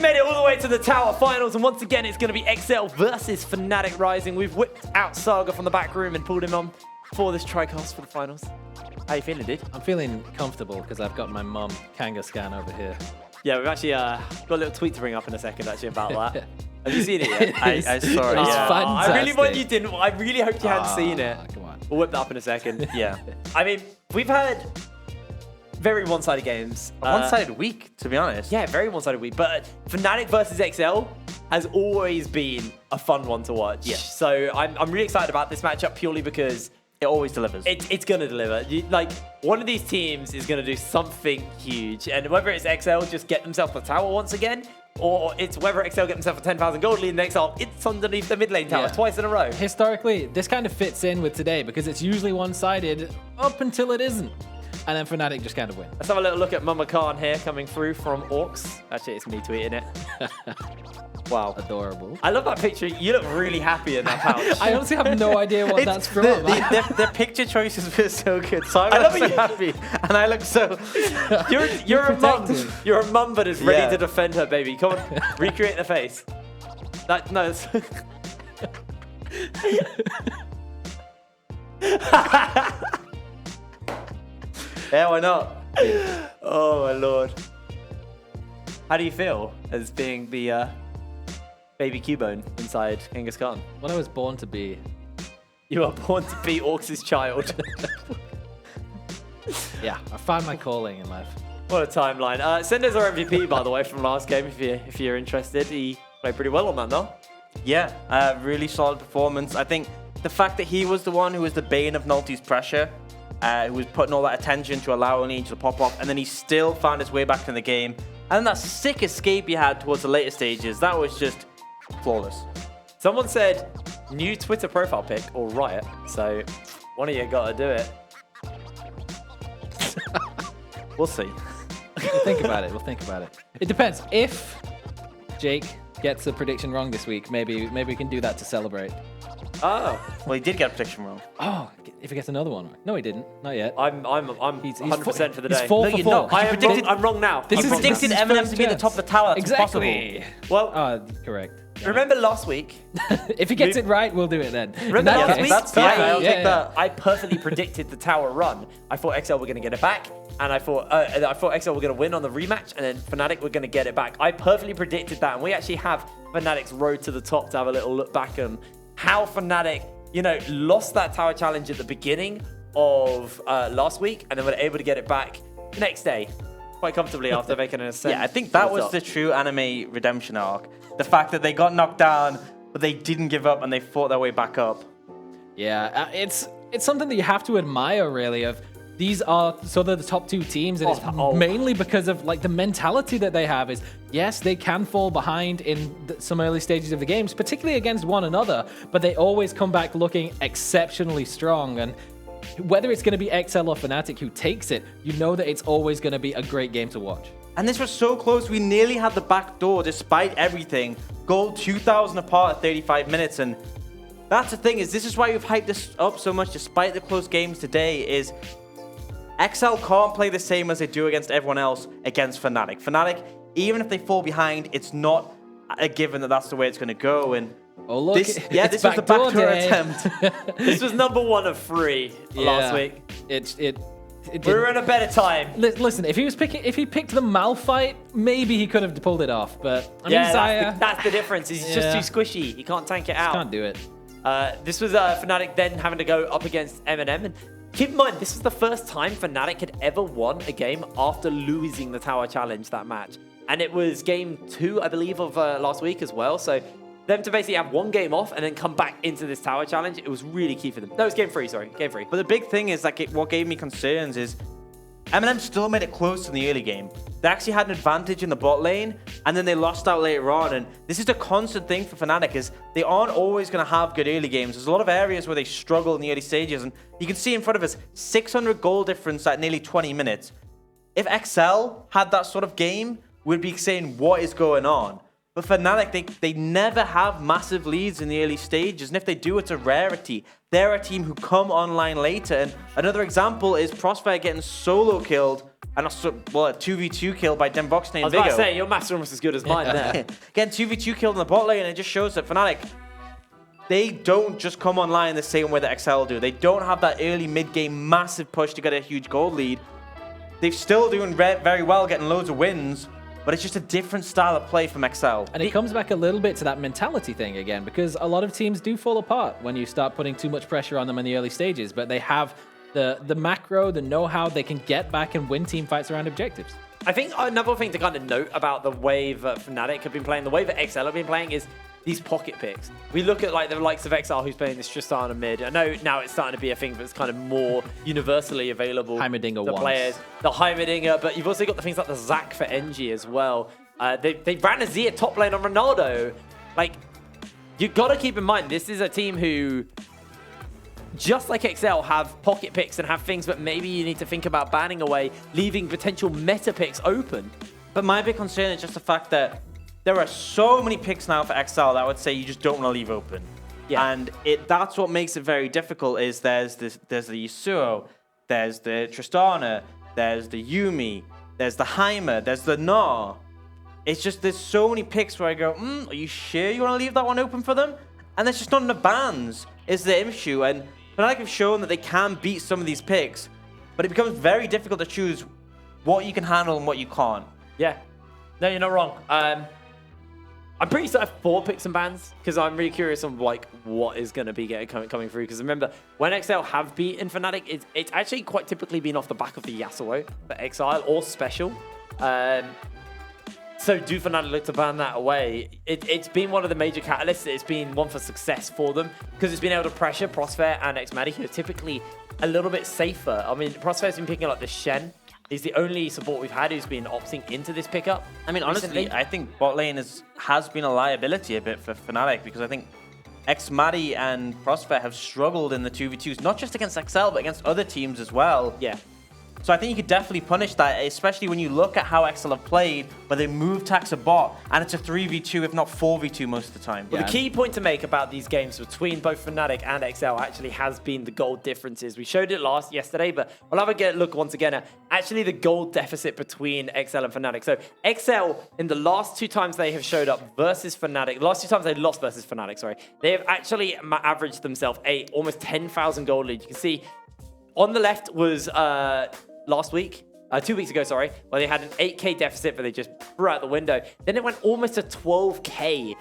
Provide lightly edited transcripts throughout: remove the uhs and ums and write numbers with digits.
Made it all the way to the Tower Finals, and once again, it's going to be XL versus Fnatic Rising. We've whipped out Saga from the back room and pulled him on for this tricast for the finals. How you feeling, dude? I'm feeling comfortable because I've got my mum Kangaskhan over here. Yeah, we've actually got a little tweet to bring up in a second, actually, about that. Have you seen it yet? I saw it. It's Yeah. fantastic. I really want you didn't. I really hoped you hadn't seen it. Come on. We'll whip that up in a second. Yeah. I mean, we've had very one-sided games. A one-sided week, to be honest. Yeah, very one-sided week. But Fnatic versus XL has always been a fun one to watch. Yeah. So I'm really excited about this matchup purely because It always delivers. it's going to deliver. Like, one of these teams is going to do something huge. And whether it's XL just get themselves the tower once again, or it's whether XL get themselves a 10,000 gold lead in the XL, it's underneath the mid lane tower twice in a row. Historically, this kind of fits in with today because it's usually one-sided up until it isn't. And then Fnatic just kind of win. Let's have a little look at Mama Khan here coming through from Orcs. Actually, it's me tweeting it. Wow. Adorable. I love that picture. You look really happy in that pouch. I honestly have no idea what that's from. The picture choices were so good. So I love look so it. happy, and I look so. You're a mum. protective. You're a mum, but is ready Yeah. to defend her baby. Come on, recreate the face. That no. Yeah, why not? Oh my lord. How do you feel as being the baby Cubone inside Genghis Khan? What I was born to be. You are born to be Orcs' child. Yeah, I found my calling in life. What a timeline. Sendo's our MVP, by the way, from last game. If you're interested, he played pretty well on that, though. Yeah, really solid performance. I think the fact that he was the one who was the bane of Nulty's pressure, who was putting all that attention to allow Only to pop off, and then he still found his way back in the game. And then that sick escape he had towards the later stages, that was just flawless. Someone said new Twitter profile pic or riot, so one of you got to do it. We'll see. We'll think about it. We'll think about it. It depends. If Jake gets a prediction wrong this week, maybe we can do that to celebrate. Oh, Well, he did get a prediction wrong. Oh, if he gets another one wrong. No, he didn't. Not yet. I'm 100% for the day. He's 4 No, for you're 4. not. I am predicted- I'm wrong now. This I'm is wrong now. predicted his Eminem first to be at the chance. top of the tower. That's Exactly. Well, Correct. remember last week? If he gets it right, we'll do it then. In Remember that last case- week? that's fine. I'll Yeah, take that. I perfectly predicted the tower run. I thought XL were going to get it back, and I thought XL were going to win on the rematch, and then Fnatic were going to get it back. I perfectly predicted that, and we actually have Fnatic's road to the top to have a little look back on how Fnatic, lost that tower challenge at the beginning of last week, and then were able to get it back the next day quite comfortably after making an ascent. Yeah, I think to that the was top. the true anime redemption arc. The fact that they got knocked down, but they didn't give up and they fought their way back up. Yeah, it's something that you have to admire, really. Of these are sort of the top two teams, and it's mainly because of like the mentality that they have. Is yes, they can fall behind in some early stages of the games, particularly against one another, but they always come back looking exceptionally strong. And whether it's going to be XL or Fnatic who takes it, you know that it's always going to be a great game to watch. And this was so close, we nearly had the back door despite everything. Gold 2,000 apart at 35 minutes, and that's the thing, is this is why we've hyped this up so much despite the close games today, is XL can't play the same as they do against everyone else against Fnatic. Fnatic, even if they fall behind, it's not a given that that's the way it's going to go, and Oh look, this was the backdoor backdoor day. attempt. This was number 1 of 3 last week. We were in a better time. Listen, if he picked the Malphite, maybe he could have pulled it off. But I mean, Yeah, Zaya that's the difference. He's Yeah. just too squishy. He can't tank it out. can't do it. This was Fnatic then having to go up against Eminem. And keep in mind, this was the first time Fnatic had ever won a game after losing the Tower Challenge that match. And it was game 2, I believe, of last week as well. So them to basically have one game off and then come back into this Tower Challenge, it was really key for them. No, it was game 3, sorry. Game 3. But the big thing is, like, what gave me concerns is Eminem still made it close in the early game. They actually had an advantage in the bot lane, and then they lost out later on. And this is a constant thing for Fnatic, is they aren't always going to have good early games. There's a lot of areas where they struggle in the early stages, and you can see in front of us 600 goal difference at nearly 20 minutes. If XL had that sort of game, we'd be saying, what is going on? But Fnatic, they never have massive leads in the early stages, and if they do, it's a rarity. They're a team who come online later, and another example is Prospere getting solo killed and also, well, a 2v2 kill by Dembox named I was about to Vigo. say, your maths are almost as good as mine there. Again, 2v2 killed in the bot lane, and it just shows that Fnatic, they don't just come online the same way that XL do. They don't have that early mid-game massive push to get a huge gold lead. They're still doing very well, getting loads of wins, but it's just a different style of play from XL. And it comes back a little bit to that mentality thing again, because a lot of teams do fall apart when you start putting too much pressure on them in the early stages, but they have the macro, the know-how, they can get back and win team fights around objectives. I think another thing to kind of note about the way that Fnatic have been playing, the way that XL have been playing is these pocket picks. We look at like the likes of XL who's playing this Tristana mid. I know now it's starting to be a thing that's kind of more universally available Heimerdinger to once. players. The Heimerdinger, but you've also got the things like the Zac for NG as well. They ran a Zia top lane on Ronaldo. Like, you've got to keep in mind, this is a team who, just like XL, have pocket picks and have things that maybe you need to think about banning away, leaving potential meta picks open. But my big concern is just the fact that there are so many picks now for XL that I would say you just don't want to leave open. Yeah. And that's what makes it very difficult is there's the Yasuo, there's the Tristana, there's the Yuumi, there's the Heimer, there's the Gnar. It's just there's so many picks where I go, are you sure you want to leave that one open for them? And there's just not enough bans is the issue. And Fnatic have shown that they can beat some of these picks, but it becomes very difficult to choose what you can handle and what you can't. Yeah. No, you're not wrong. I'm pretty certain I have 4 picks and bans because I'm really curious on like what is going to be coming through. Because remember, when XL have beaten Fnatic, it's actually quite typically been off the back of the Yasuo for Exile or Special. So do Fnatic look to ban that away? It's been one of the major catalysts. It's been one for success for them because it's been able to pressure Prosphere and Xmadi, who are typically a little bit safer. I mean, Prosphere's been picking up the Shen. He's the only support we've had who's been opting into this pickup. I mean, honestly, I think bot lane has been a liability a bit for Fnatic because I think Xmadi and Prosphere have struggled in the 2v2s, not just against XL, but against other teams as well. Yeah. So I think you could definitely punish that, especially when you look at how XL have played, where they move Taxa bot, and it's a 3v2, if not 4v2 most of the time. Well, the key point to make about these games between both Fnatic and XL actually has been the gold differences. We showed it yesterday, but we'll have a look once again at actually the gold deficit between XL and Fnatic. So XL, in the last 2 times they have showed up versus Fnatic, last 2 times they lost versus Fnatic, sorry, they have actually averaged themselves almost 10,000 gold lead. You can see on the left was last week, 2 weeks ago, sorry, where they had an 8k deficit that they just threw out the window. Then it went almost to 12k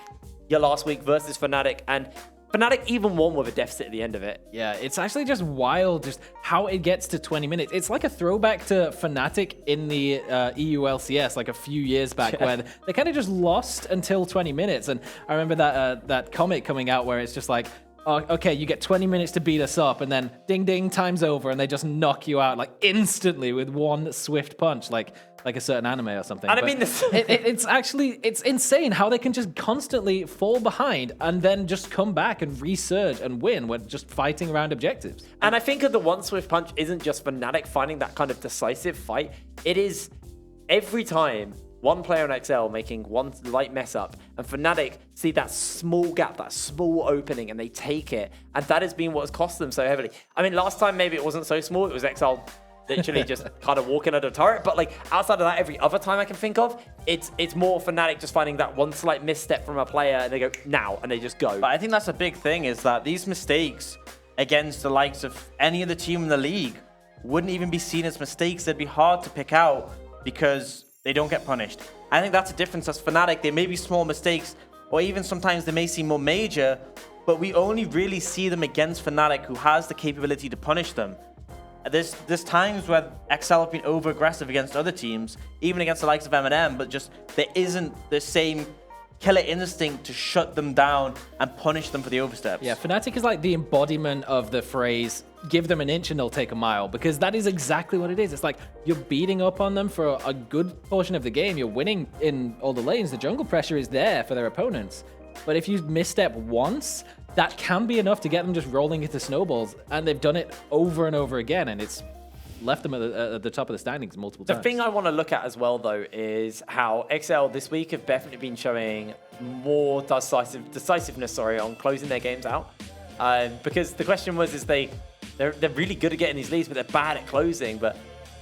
last week versus Fnatic, and Fnatic even won with a deficit at the end of it. Yeah, it's actually just wild just how it gets to 20 minutes. It's like a throwback to Fnatic in the EULCS like a few years back where they kind of just lost until 20 minutes. And I remember that comic coming out where it's just like, oh, okay, you get 20 minutes to beat us up, and then ding ding, time's over, and they just knock you out like instantly with one swift punch, like a certain anime or something. And I mean, it's insane how they can just constantly fall behind and then just come back and resurge and win when just fighting around objectives. And I think that the one swift punch isn't just Fnatic finding that kind of decisive fight. It is every time one player on XL making one light mess up, and Fnatic see that small gap, that small opening, and they take it. And that has been what has cost them so heavily. I mean, last time maybe it wasn't so small. It was XL literally just kind of walking under a turret. But like outside of that, every other time I can think of, it's more Fnatic just finding that one slight misstep from a player, and they go, now, and they just go. But I think that's a big thing is that these mistakes against the likes of any other team in the league wouldn't even be seen as mistakes. They'd be hard to pick out because they don't get punished. I think that's a difference as Fnatic. They may be small mistakes, or even sometimes they may seem more major, but we only really see them against Fnatic, who has the capability to punish them. There's times where XL have been over-aggressive against other teams, even against the likes of M&M, but just there isn't the same killer instinct to shut them down and punish them for the oversteps. Yeah, Fnatic is like the embodiment of the phrase, give them an inch and they'll take a mile, because that is exactly what it is. It's like you're beating up on them for a good portion of the game. You're winning in all the lanes. The jungle pressure is there for their opponents. But if you misstep once, that can be enough to get them just rolling into snowballs. And they've done it over and over again, and it's left them at the top of the standings multiple times. The thing I want to look at as well, though, is how XL this week have definitely been showing more decisiveness on closing their games out. Because the question was, they're really good at getting these leads, but they're bad at closing. But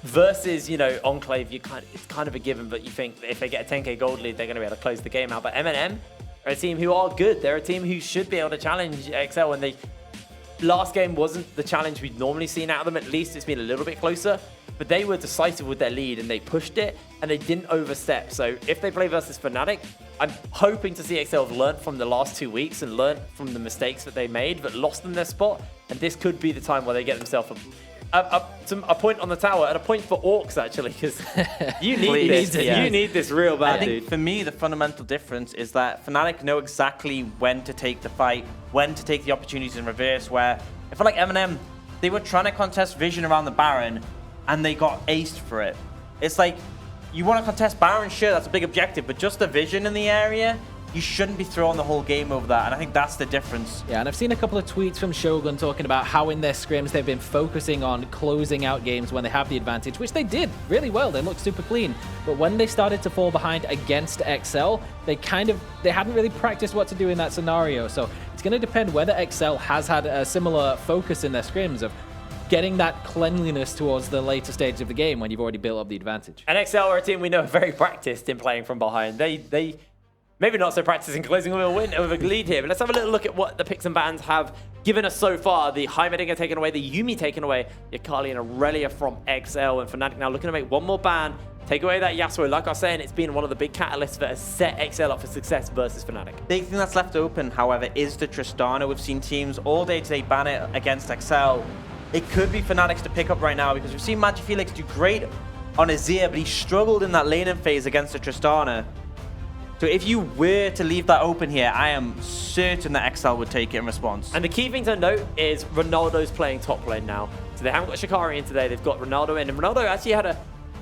versus, you know, Enclave, it's kind of a given, but you think if they get a 10k gold lead, they're going to be able to close the game out. But M&M are a team who are good. They're a team who should be able to challenge XL, and last game wasn't the challenge we'd normally seen out of them. At least it's been a little bit closer, but they were decisive with their lead and they pushed it and they didn't overstep. So if they play versus Fnatic, I'm hoping to see XL have learned from the last 2 weeks and learned from the mistakes that they made but lost in their spot. And this could be the time where they get themselves a point on the tower and a point for Orcs, actually, because you need this. You need this real bad, I think dude. for me, the fundamental difference is that Fnatic know exactly when to take the fight, when to take the opportunities in reverse, where I feel like M&M, they were trying to contest Vision around the Baron, and they got aced for it. It's like, you want to contest Baron, sure, that's a big objective, but just the Vision in the area, you shouldn't be throwing the whole game over that, and I think that's the difference. Yeah, and I've seen a couple of tweets from Shogun talking about how in their scrims they've been focusing on closing out games when they have the advantage, which they did really well. They looked super clean. But when they started to fall behind against XL, they hadn't really practiced what to do in that scenario. So it's going to depend whether XL has had a similar focus in their scrims of getting that cleanliness towards the later stage of the game when you've already built up the advantage. And XL are a team we know are very practiced in playing from behind. They maybe not so practiced in closing with a lead here, but let's have a little look at what the picks and bans have given us so far. The Heimerdinger taken away, the Yuumi taken away, the Akali and Aurelia from XL, and Fnatic now looking to make one more ban, take away that Yasuo. Like I was saying, it's been one of the big catalysts that has set XL up for success versus Fnatic. Big thing that's left open, however, is the Tristana. We've seen teams all day today ban it against XL. It could be Fnatic's to pick up right now because we've seen Magic Felix do great on Azir, but he struggled in that laning phase against the Tristana. So if you were to leave that open here, I am certain that XL would take it in response. And the key thing to note is Ronaldo's playing top lane now. So they haven't got Shikari in today, they've got Ronaldo in. And Ronaldo actually had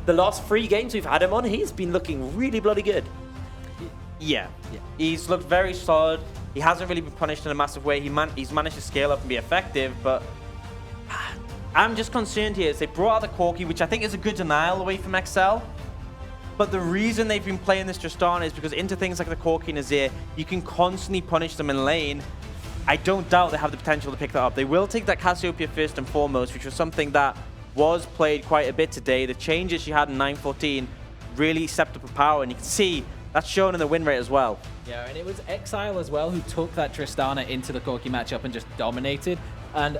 the last 3 games we've had him on, he's been looking really bloody good. Yeah. He's looked very solid. He hasn't really been punished in a massive way. He's managed to scale up and be effective, but I'm just concerned here is they brought out the Corki, which I think is a good denial away from XL. But the reason they've been playing this Tristana is because into things like the Corki and Azir, you can constantly punish them in lane. I don't doubt they have the potential to pick that up. They will take that Cassiopeia first and foremost, which was something that was played quite a bit today. The changes she had in 9-14 really stepped up her power, and you can see that's shown in the win rate as well. Yeah, and it was Exile as well who took that Tristana into the Corki matchup and just dominated. And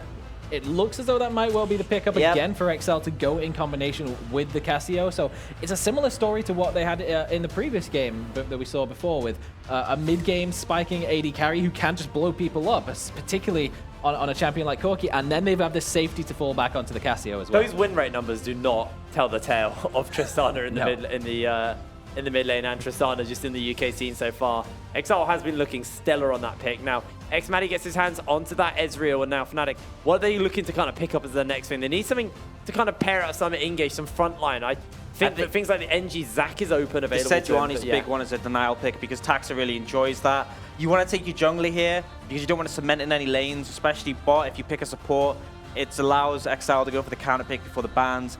it looks as though that might well be the pickup again for XL to go in combination with the Cassio. So it's a similar story to what they had in the previous game that we saw before with a mid-game spiking AD carry who can just blow people up, particularly on a champion like Corki, and then they've had this safety to fall back onto the Cassio as well. Those win rate numbers do not tell the tale of Tristana in the in the mid lane and Tristana just in the UK scene so far. XL has been looking stellar on that pick. Now, Xmadi gets his hands onto that Ezreal, and now Fnatic, what are they looking to kind of pick up as their next thing? They need something to kind of pair up some engage, some frontline. I think that things like the NG Zac is open available. Sejuani's a big one as a denial pick because Taxa really enjoys that. You want to take your jungler here because you don't want to cement in any lanes, especially bot. If you pick a support, it allows XL to go for the counter pick before the bans.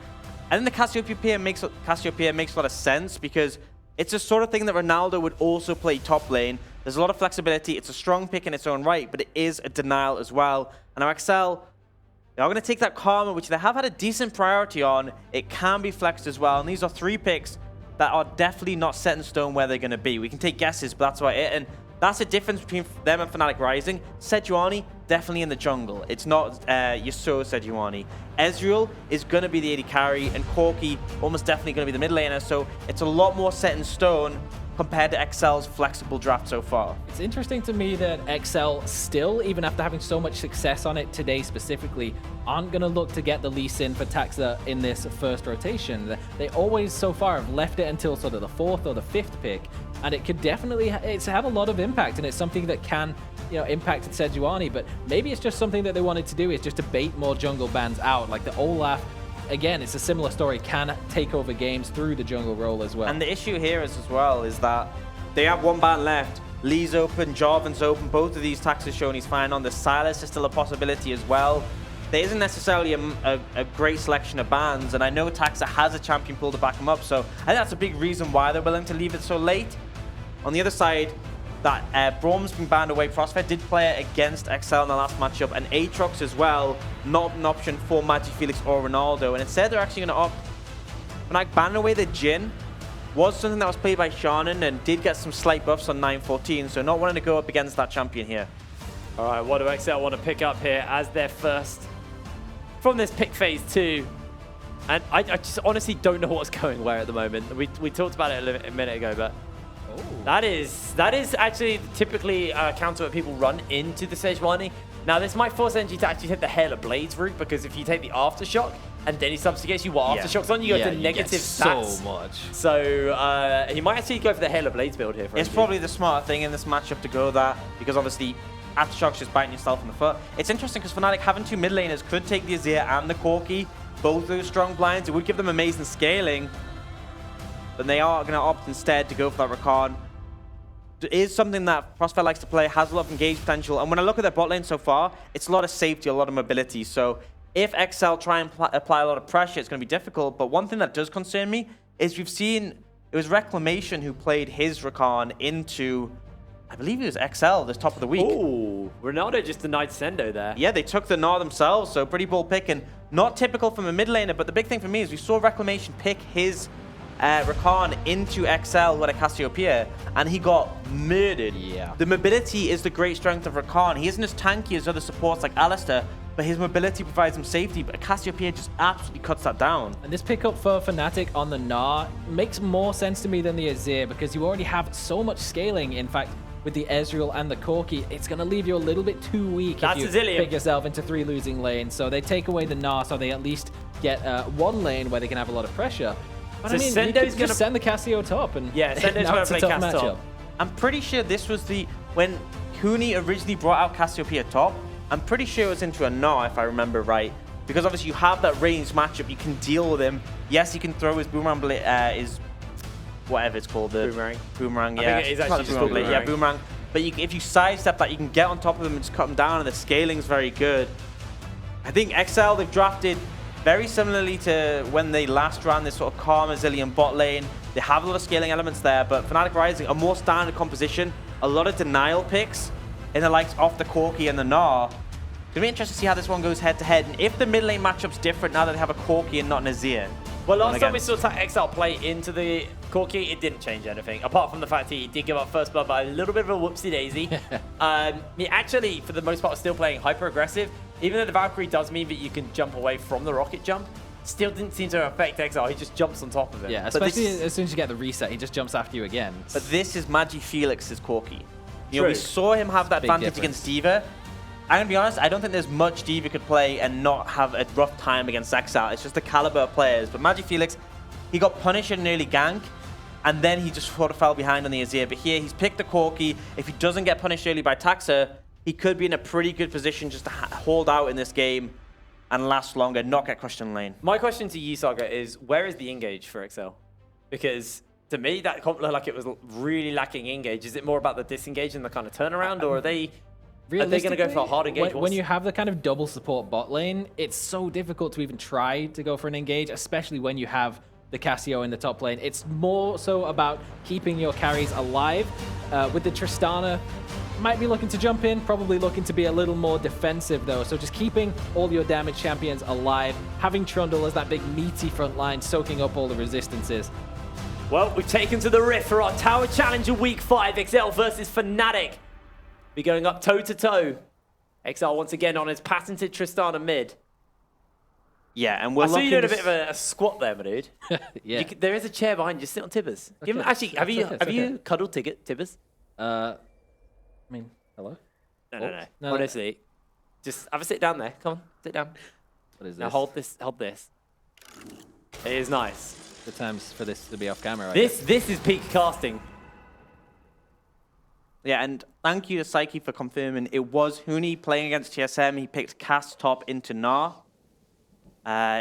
And then the Cassiopeia makes a lot of sense because it's the sort of thing that Ronaldo would also play top lane. There's a lot of flexibility. It's a strong pick in its own right, but it is a denial as well. And now XL, they are going to take that Karma, which they have had a decent priority on. It can be flexed as well. And these are 3 picks that are definitely not set in stone where they're going to be. We can take guesses, but that's about it. And that's the difference between them and Fnatic Rising. Sejuani, definitely in the jungle. It's not Yasuo Sejuani. Ezreal is going to be the AD carry, and Corki almost definitely going to be the mid laner. So it's a lot more set in stone compared to XL's flexible draft so far. It's interesting to me that XL still, even after having so much success on it today specifically, aren't going to look to get the Lee Sin for Taxa in this first rotation. They always so far have left it until sort of the 4th or the 5th pick, and it could definitely it's had a lot of impact, and it's something that can impact Sejuani, but maybe it's just something that they wanted to do is just to bait more jungle bans out, like the Olaf. Again, it's a similar story, can take over games through the jungle role as well. And the issue here is that they have 1 ban left. Lee's open, Jarvan's open. Both of these Taxa's shown he's fine on. The Silas is still a possibility as well. There isn't necessarily a great selection of bans, and I know Taxa has a champion pool to back him up, so I think that's a big reason why they're willing to leave it so late. On the other side, that Braum's been banned away. Frostfire did play it against XL in the last matchup, and Aatrox as well, not an option for Magic Felix or Ronaldo. And instead, they're actually going to opt Fnatic banning away the Jhin was something that was played by Shannon and did get some slight buffs on 9-14, so not wanting to go up against that champion here. All right, what do XL want to pick up here as their first from this pick phase 2? And I just honestly don't know what's going where at the moment. We talked about it a minute ago, but that is actually typically a counter where people run into the Sejuani. Now, this might force NG to actually hit the Hail of Blades route, because if you take the Aftershock and then he subjugates you while Aftershock's on, you go to negative stats. So much. So he might actually go for the Hail of Blades build here. It's probably the smarter thing in this matchup to go that, because obviously Aftershock's just biting yourself in the foot. It's interesting because Fnatic having 2 mid laners could take the Azir and the Corki, both those strong blinds. It would give them amazing scaling, but they are going to opt instead to go for that Rakan. It is something that Crossfire likes to play, has a lot of engage potential, and when I look at their bot lane so far, it's a lot of safety, a lot of mobility. So if XL try and apply a lot of pressure, it's going to be difficult. But one thing that does concern me is we've seen, it was Reclamation who played his Rakan into, I believe it was XL this top of the week. Oh, Ronaldo just denied Sendo there. Yeah, they took the Gnar themselves, so pretty bold pick, and not typical from a mid laner. But the big thing for me is we saw Reclamation pick his Rakan into XL with a Cassiopeia, and he got murdered. Yeah. The mobility is the great strength of Rakan. He isn't as tanky as other supports like Alistar, but his mobility provides him safety, but Cassiopeia just absolutely cuts that down. And this pickup for Fnatic on the Gnar makes more sense to me than the Azir, because you already have so much scaling. In fact, with the Ezreal and the Corki, it's going to leave you a little bit too weak if you pick yourself into 3 losing lanes. So they take away the Gnar, so they at least get 1 lane where they can have a lot of pressure. But so I mean, Sendo's you could gonna just send the Cassio top, and yeah, Sendo's now gonna it's play a tough Cass matchup. top. I'm pretty sure this was when Huni originally brought out Cassiopeia top, I'm pretty sure it was into a Gnar, if I remember right. Because obviously you have that ranged matchup, you can deal with him. Yes, he can throw his boomerang blade, his whatever it's called, the boomerang. Yeah, I think it is actually just called boomerang. Yeah, boomerang. But if you sidestep that, you can get on top of them and just cut them down, and the scaling's very good. I think XL, they've drafted very similarly to when they last ran this sort of Karma Zillion bot lane. They have a lot of scaling elements there, but Fnatic Rising, a more standard composition, a lot of denial picks in the likes of the Corki and the Gnar. It's going to be interesting to see how this one goes head to head, and if the mid lane matchup's different now that they have a Corki and not an Azir. Well, last time we saw XL play into the Corki, it didn't change anything, apart from the fact he did give up first blood by a little bit of a whoopsie daisy. He actually, for the most part, was still playing hyper aggressive. Even though the Valkyrie does mean that you can jump away from the rocket jump, still didn't seem to affect XL. He just jumps on top of it. Yeah, especially as soon as you get the reset, he just jumps after you again. But this is Magi Felix's Corki. You know, we saw him have that advantage against D.Va. I'm going to be honest, I don't think there's much D.Va could play and not have a rough time against XL. It's just the caliber of players. But Magi Felix, he got punished in an early gank, and then he just sort of fell behind on the Azir. But here, he's picked the Corki. If he doesn't get punished early by Taxa, he could be in a pretty good position just to hold out in this game and last longer, not get crushed in lane. My question to you, Saga, is where is the engage for XL? Because to me, that looked like it was really lacking engage. Is it more about the disengage and the kind of turnaround, or are they going to go for a hard engage? When you have the kind of double support bot lane, it's so difficult to even try to go for an engage, especially when you have the Cassio in the top lane. It's more so about keeping your carries alive. With the Tristana, might be looking to jump in, probably looking to be a little more defensive though. So just keeping all your damage champions alive, having Trundle as that big meaty front line, soaking up all the resistances. Well, we've taken to the Rift for our Tower Challenger Week 5, XL versus Fnatic. We're going up toe-to-toe. XL once again on his patented Tristana mid. Yeah, and we're looking... I saw you doing a bit of a squat there, my dude. Yeah. There is a chair behind you. Sit on Tibbers. Okay. Actually, have you cuddled Tibbers? I mean, hello? No. Honestly, just have a sit down there. Come on, sit down. What is this? Now hold this. It is nice. Good times for this to be off camera. This is peak casting. Yeah, and thank you to Psyche for confirming it was Huni playing against TSM. He picked Cass top into Gnar.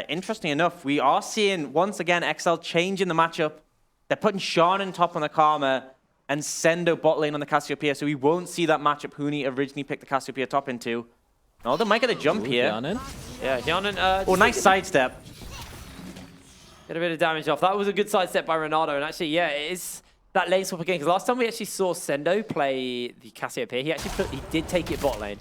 Interesting enough, we are seeing once again XL changing the matchup. They're putting Shannon top on the Karma and Sendo bot lane on the Cassiopeia, so we won't see that matchup Huni originally picked the Cassiopeia top into. Oh, they might get a jump here. Hyanin. Yeah, Hyanin. Oh, nice sidestep. Get a bit of damage off. That was a good sidestep by Ronaldo, and actually, yeah, it is that lane swap again. Because last time we actually saw Sendo play the Cassiopeia, he did take it bot lane.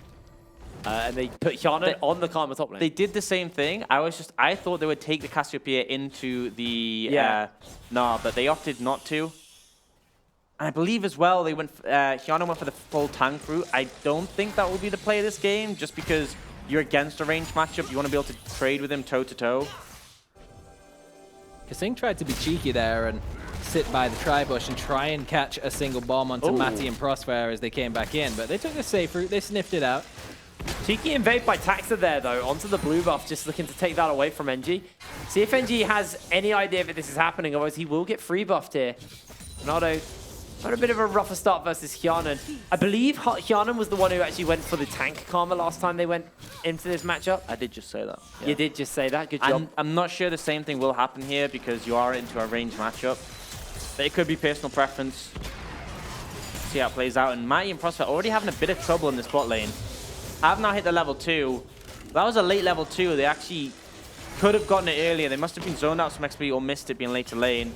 And they put Hyanon on the Karma top lane. They did the same thing. I thought they would take the Cassiopeia into the but they opted not to. And I believe as well they went. Hyanon went for the full tank route. I don't think that will be the play of this game, just because you're against a ranged matchup. You want to be able to trade with him toe to toe. Kasing tried to be cheeky there and sit by the tri-bush and try and catch a single bomb onto Matty and Prospera as they came back in, but they took the safe route. They sniffed it out. Cheeky invade by Taxa there, though, onto the blue buff, just looking to take that away from NG. See if NG has any idea that this is happening, otherwise he will get free buffed here. Ronaldo had a bit of a rougher start versus Hyanon. I believe Hyanon was the one who actually went for the tank Karma last time they went into this matchup. I did just say that. Yeah. You did just say that. Good job. I'm not sure the same thing will happen here because you are into a ranged matchup. But it could be personal preference. See how it plays out. And Matty and Prospect already having a bit of trouble in the bot lane. Have now hit the level 2. That was a late level 2. They actually could have gotten it earlier. They must have been zoned out some XP or missed it being late to lane.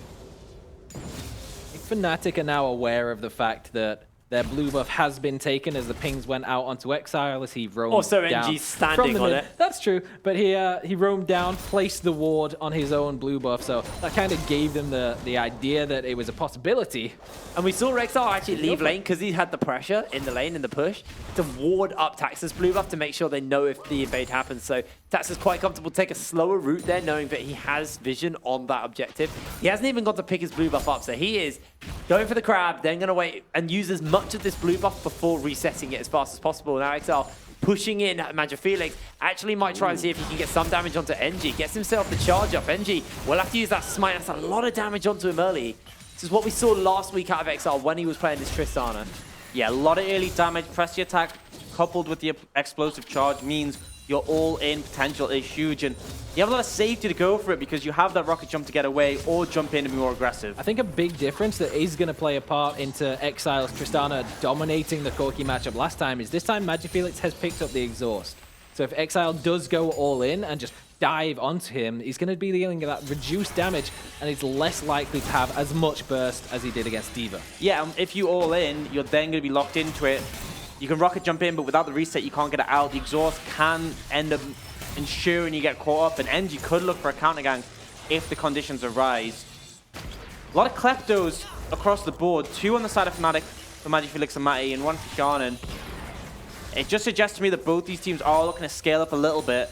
Fnatic are now aware of the fact that their blue buff has been taken as the pings went out onto Exile as he roamed also, down. NG's standing on it. That's true, but he roamed down, placed the ward on his own blue buff, so that kind of gave them the idea that it was a possibility. And we saw Exile actually leave lane because he had the pressure in the lane, in the push, to ward up Taxa's blue buff to make sure they know if the invade happens. So Taxa's quite comfortable to take a slower route there, knowing that he has vision on that objective. He hasn't even got to pick his blue buff up, so he is going for the crab, then going to wait and use as much of this blue buff before resetting it as fast as possible. Now Exile pushing in Magic Felix, actually might try and see if he can get some damage onto NG. Gets himself the charge up. NG will have to use that smite. That's a lot of damage onto him early. This is what we saw last week out of Exile when he was playing this Tristana. Yeah, a lot of early damage. Press the attack coupled with the explosive charge means your all-in potential is huge, and you have a lot of safety to go for it because you have that rocket jump to get away or jump in and be more aggressive. I think a big difference that is going to play a part into Exile's Tristana dominating the Corki matchup last time is this time Magic Felix has picked up the exhaust. So if Exile does go all in and just dive onto him, he's going to be dealing with that reduced damage and he's less likely to have as much burst as he did against D.Va. Yeah, if you all in, you're then going to be locked into it. You can rocket jump in, but without the reset, you can't get it out. The exhaust can end up ensuring you get caught up, and NG could look for a counter gank if the conditions arise. A lot of Kleptos across the board. 2 on the side of Fnatic for Magic Felix and Matty, and 1 for Hyanon. It just suggests to me that both these teams are looking to scale up a little bit,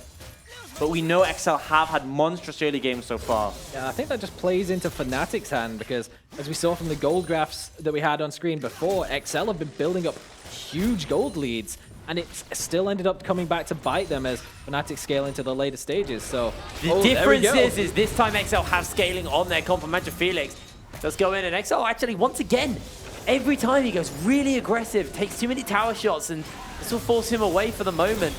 but we know XL have had monstrous early games so far. Yeah, I think that just plays into Fnatic's hand because, as we saw from the gold graphs that we had on screen before, XL have been building up huge gold leads, and it still ended up coming back to bite them as Fnatic scale into the later stages. So the difference is this time XL have scaling on their comp. Magic Felix does go in, and XL actually once again, every time he goes really aggressive, takes too many tower shots, and this will force him away for the moment.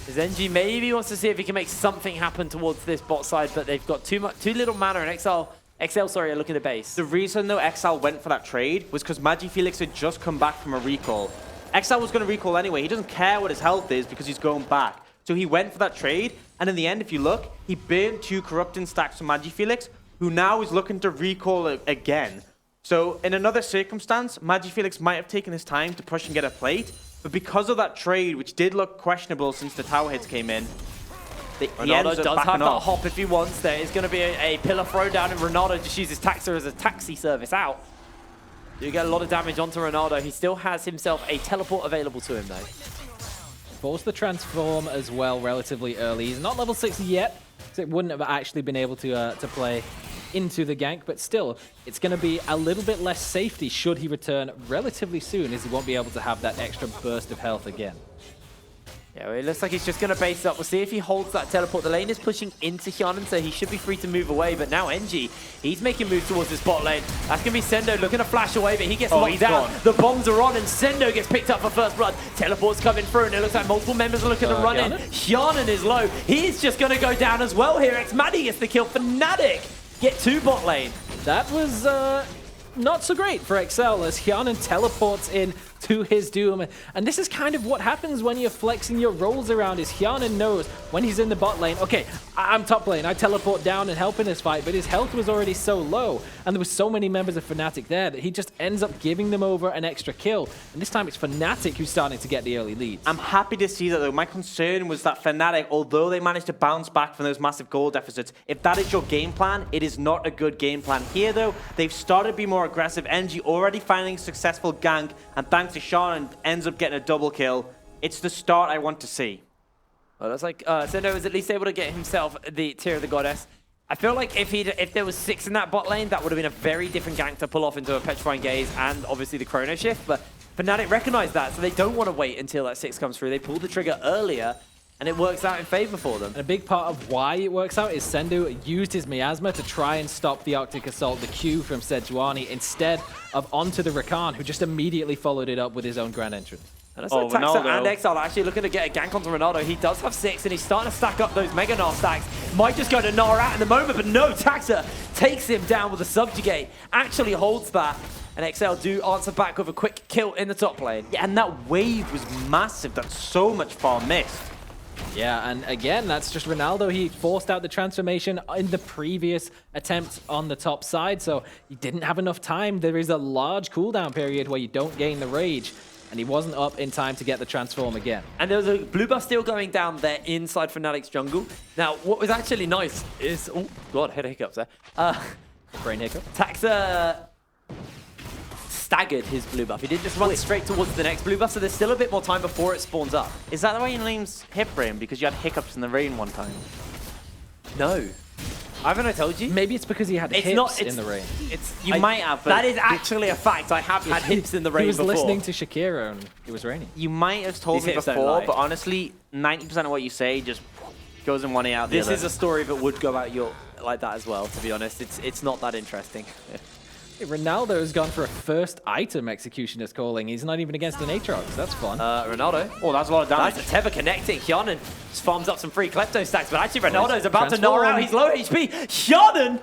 As NG maybe wants to see if he can make something happen towards this bot side, but they've got too little mana, and XL are looking to base. The reason though XL went for that trade was because Magic Felix had just come back from a recall. XL was going to recall anyway. He doesn't care what his health is because he's going back. So he went for that trade, and in the end, if you look, he burned 2 corrupting stacks from Magic Felix, who now is looking to recall again. So in another circumstance, Magic Felix might have taken his time to push and get a plate, but because of that trade, which did look questionable since the tower hits came in, Ronaldo does have that hop if he wants. There is going to be a pillar throwdown, and Ronaldo just uses Taxa as a taxi service out. You get a lot of damage onto Ronaldo. He still has himself a teleport available to him, though. Forced the transform as well relatively early. He's not level 6 yet, so it wouldn't have actually been able to play into the gank, but still, it's going to be a little bit less safety should he return relatively soon, as he won't be able to have that extra burst of health again. Yeah, well, it looks like he's just going to base up. We'll see if he holds that teleport. The lane is pushing into Hyanon, so he should be free to move away. But now NG, he's making moves towards this bot lane. That's going to be Sendo looking to flash away, but he gets locked down. Gone. The bombs are on, and Sendo gets picked up for first blood. Teleport's coming through, and it looks like multiple members are looking to run in. Hyanon is low. He's just going to go down as well here. X-Maddie gets the kill. Fnatic get 2 bot lane. That was not so great for XL as Hyanon teleports in to his doom. And this is kind of what happens when you're flexing your roles around, is Hyanon knows when he's in the bot lane, okay, I'm top lane, I teleport down and help in this fight, but his health was already so low, and there were so many members of Fnatic there that he just ends up giving them over an extra kill. And this time it's Fnatic who's starting to get the early leads. I'm happy to see that, though. My concern was that Fnatic, although they managed to bounce back from those massive goal deficits, if that is your game plan, it is not a good game plan. Here, though, they've started to be more aggressive. NG already finding a successful gank, and thanks to Sean, ends up getting a double kill. It's the start I want to see. Well, that's like Sendo was at least able to get himself the tier of the goddess. I feel like if there was 6 in that bot lane, that would have been a very different gank to pull off into a Petrifying Gaze and obviously the Chrono Shift. But Fnatic recognized that, so they don't want to wait until that 6 comes through. They pull the trigger earlier, and it works out in favor for them. And a big part of why it works out is Sendu used his miasma to try and stop the Arctic Assault, the Q from Sejuani, instead of onto the Rakan, who just immediately followed it up with his own Grand Entrance. And that's like Taxa and Exile actually looking to get a gank onto Ronaldo. He does have 6, and he's starting to stack up those Mega Gnar stacks. Might just go to Gnar out in the moment, but no, Taxa takes him down with a Subjugate, actually holds that, and Exile do answer back with a quick kill in the top lane. Yeah, and that wave was massive. That's so much far missed. Yeah, and again, that's just Ronaldo. He forced out the transformation in the previous attempt on the top side, so he didn't have enough time. There is a large cooldown period where you don't gain the rage, and he wasn't up in time to get the transform again. And there was a blue buff still going down there inside Fnatic's jungle. Now, what was actually nice is... Oh, God, head hiccups there. Brain hiccup. Taxa staggered his blue buff. He didn't just run straight towards the next blue buff, so there's still a bit more time before it spawns up. Is that the way your name's Hip Brain? Because you had hiccups in the rain one time? No. Haven't I told you? Maybe it's because he had hips in the rain. You might have, but that is actually a fact. I have had hips in the rain before. He was listening to Shakira and it was raining. You might have told me before, but honestly, 90% of what you say just goes in one ear out the other. This is a story that would go out your like that as well, to be honest. It's not that interesting. Hey, Ronaldo has gone for a first item Executioner's Calling. He's not even against an Aatrox. That's fun. Ronaldo. Oh, that's a lot of damage. That's a Tether connecting. Hyonan just farms up some free Klepto stacks, but actually Ronaldo's about to Gnar out. He's low HP. Hyonan!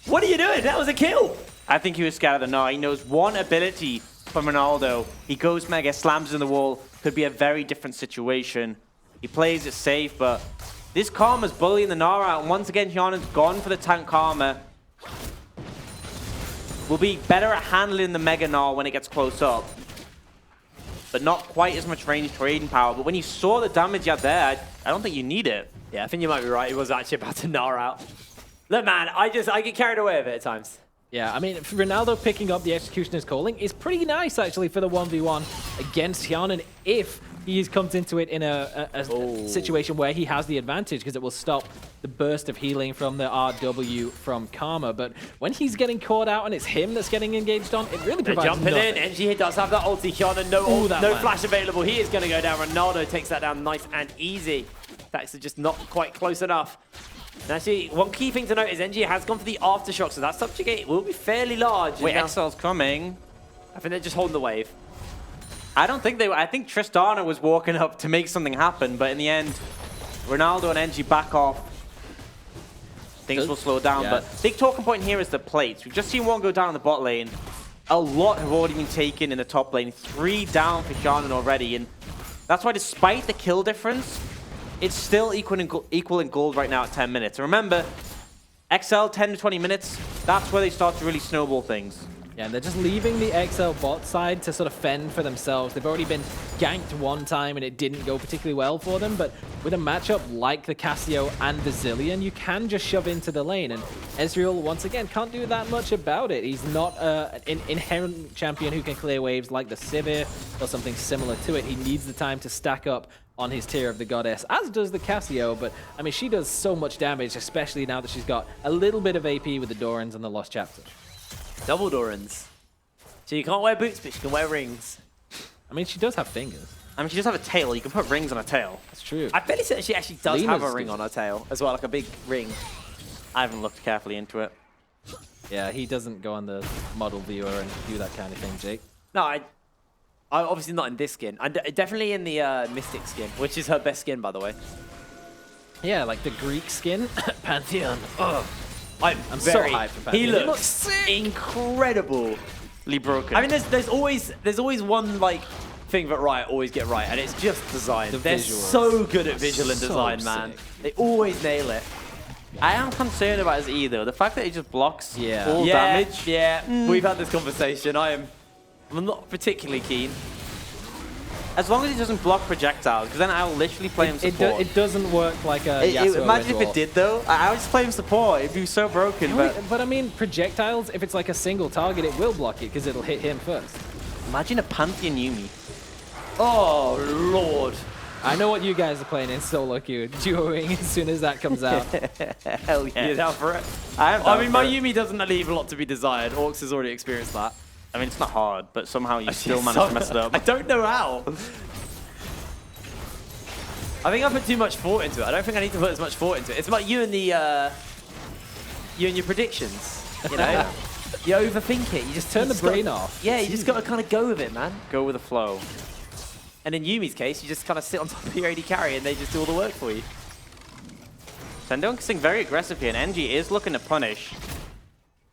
What are you doing? That was a kill. I think he was scared of the Gnar. He knows one ability from Ronaldo. He goes mega, slams in the wall. Could be a very different situation. He plays it safe, but this Karma's bullying the Gnar out. And once again, Hyonan's gone for the tank Karma. Will be better at handling the Mega Gnar when it gets close up, but not quite as much range trading power. But when you saw the damage you had there, I don't think you need it. Yeah, I think you might be right. He was actually about to Gnar out. Look, man, I get carried away with it at times. Yeah, I mean, Ronaldo picking up the Executioner's Calling is pretty nice, actually, for the 1v1 against Hyonan if he comes into it in a situation where he has the advantage, because it will stop the burst of healing from the RW from Karma. But when he's getting caught out and it's him that's getting engaged on, it really provides jumping nothing. in, NG does have that ulti. Hyonan, no flash available. He is going to go down. Ronaldo takes that down nice and easy. That's just not quite close enough. And actually, one key thing to note is NG has gone for the Aftershock, so that Subjugate will be fairly large. Wait, Exile's coming. I think they're just holding the wave. I don't think they were. I think Tristana was walking up to make something happen, but in the end, Ronaldo and NG back off. Things will slow down, but big talking point here is the plates. We've just seen one go down in the bot lane. A lot have already been taken in the top lane. 3 down for Hyonan already, and that's why despite the kill difference, it's still equal in gold right now at 10 minutes. And remember, XL 10 to 20 minutes, that's where they start to really snowball things. Yeah, and they're just leaving the XL bot side to sort of fend for themselves. They've already been ganked one time and it didn't go particularly well for them, but with a matchup like the Cassio and the Zilean, you can just shove into the lane, and Ezreal, once again, can't do that much about it. He's not an inherent champion who can clear waves like the Sivir or something similar to it. He needs the time to stack up on his tier of the goddess, as does the Cassio, but I mean, she does so much damage, especially now that she's got a little bit of AP with the Dorans and the Lost Chapter. Double Dorans. So you can't wear boots, but you can wear rings. I mean, she does have fingers. I mean, she does have a tail. You can put rings on a tail. That's true. I fairly certain she actually does have a ring on her tail as well, like a big ring. I haven't looked carefully into it. Yeah, he doesn't go on the model viewer and do that kind of thing, Jake. No, I obviously not in this skin. I'm definitely in the Mystic skin, which is her best skin, by the way. Yeah, like the Greek skin. Pantheon. Ugh. I'm so hyped for Pantheon. He looks incredible. Broken. I mean, there's always one like thing that Riot always get right, and it's just design. They're visuals. so good at visual and So design, man. sick. They always nail it. I am concerned about his E though. The fact that he just blocks Yeah. all damage. Yeah, we've had this conversation. I'm not particularly keen. As long as he doesn't block projectiles, because then I'll literally play him support. It doesn't work like a Yasuo Imagine if wind it did though. I would just play him support. It'd be so broken. wall. But But I mean, projectiles, if it's like a single target, it will block it because it'll hit him first. imagine a Pantheon Yumi. Oh, Lord. I know what you guys are playing in solo queue, duoing as soon as that comes out. Hell yeah. You're down for it? I am. I down mean, for my it. Yumi doesn't leave a lot to be desired. Orcs has already experienced that. I mean, it's not hard, but somehow you still manage to mess it up. I don't know how. I think I put too much thought into it. I don't think I need to put as much thought into it. It's like you and your predictions. You know, you overthink it. You just Turn the brain gotta, off. Yeah, you just got to kind of go with it, man. Go with the flow. And in Yumi's case, you just kind of sit on top of your AD carry and they just do all the work for you. Sendong very aggressive here, and NG is looking to punish.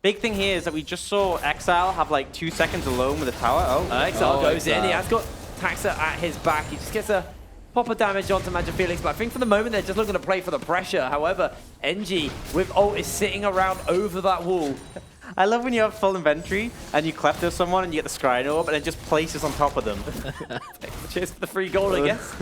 Big thing here is that we just saw Exile have like 2 seconds alone with the tower. Exile goes in. Exile. He has got Taxa at his back. He just gets a pop of damage onto Magic Felix, but I think for the moment they're just looking to play for the pressure. However, NG with ult is sitting around over that wall. I love when you have full inventory and you klepto someone and you get the Scrying Orb and it just places on top of them. Cheers for the free goal, I guess.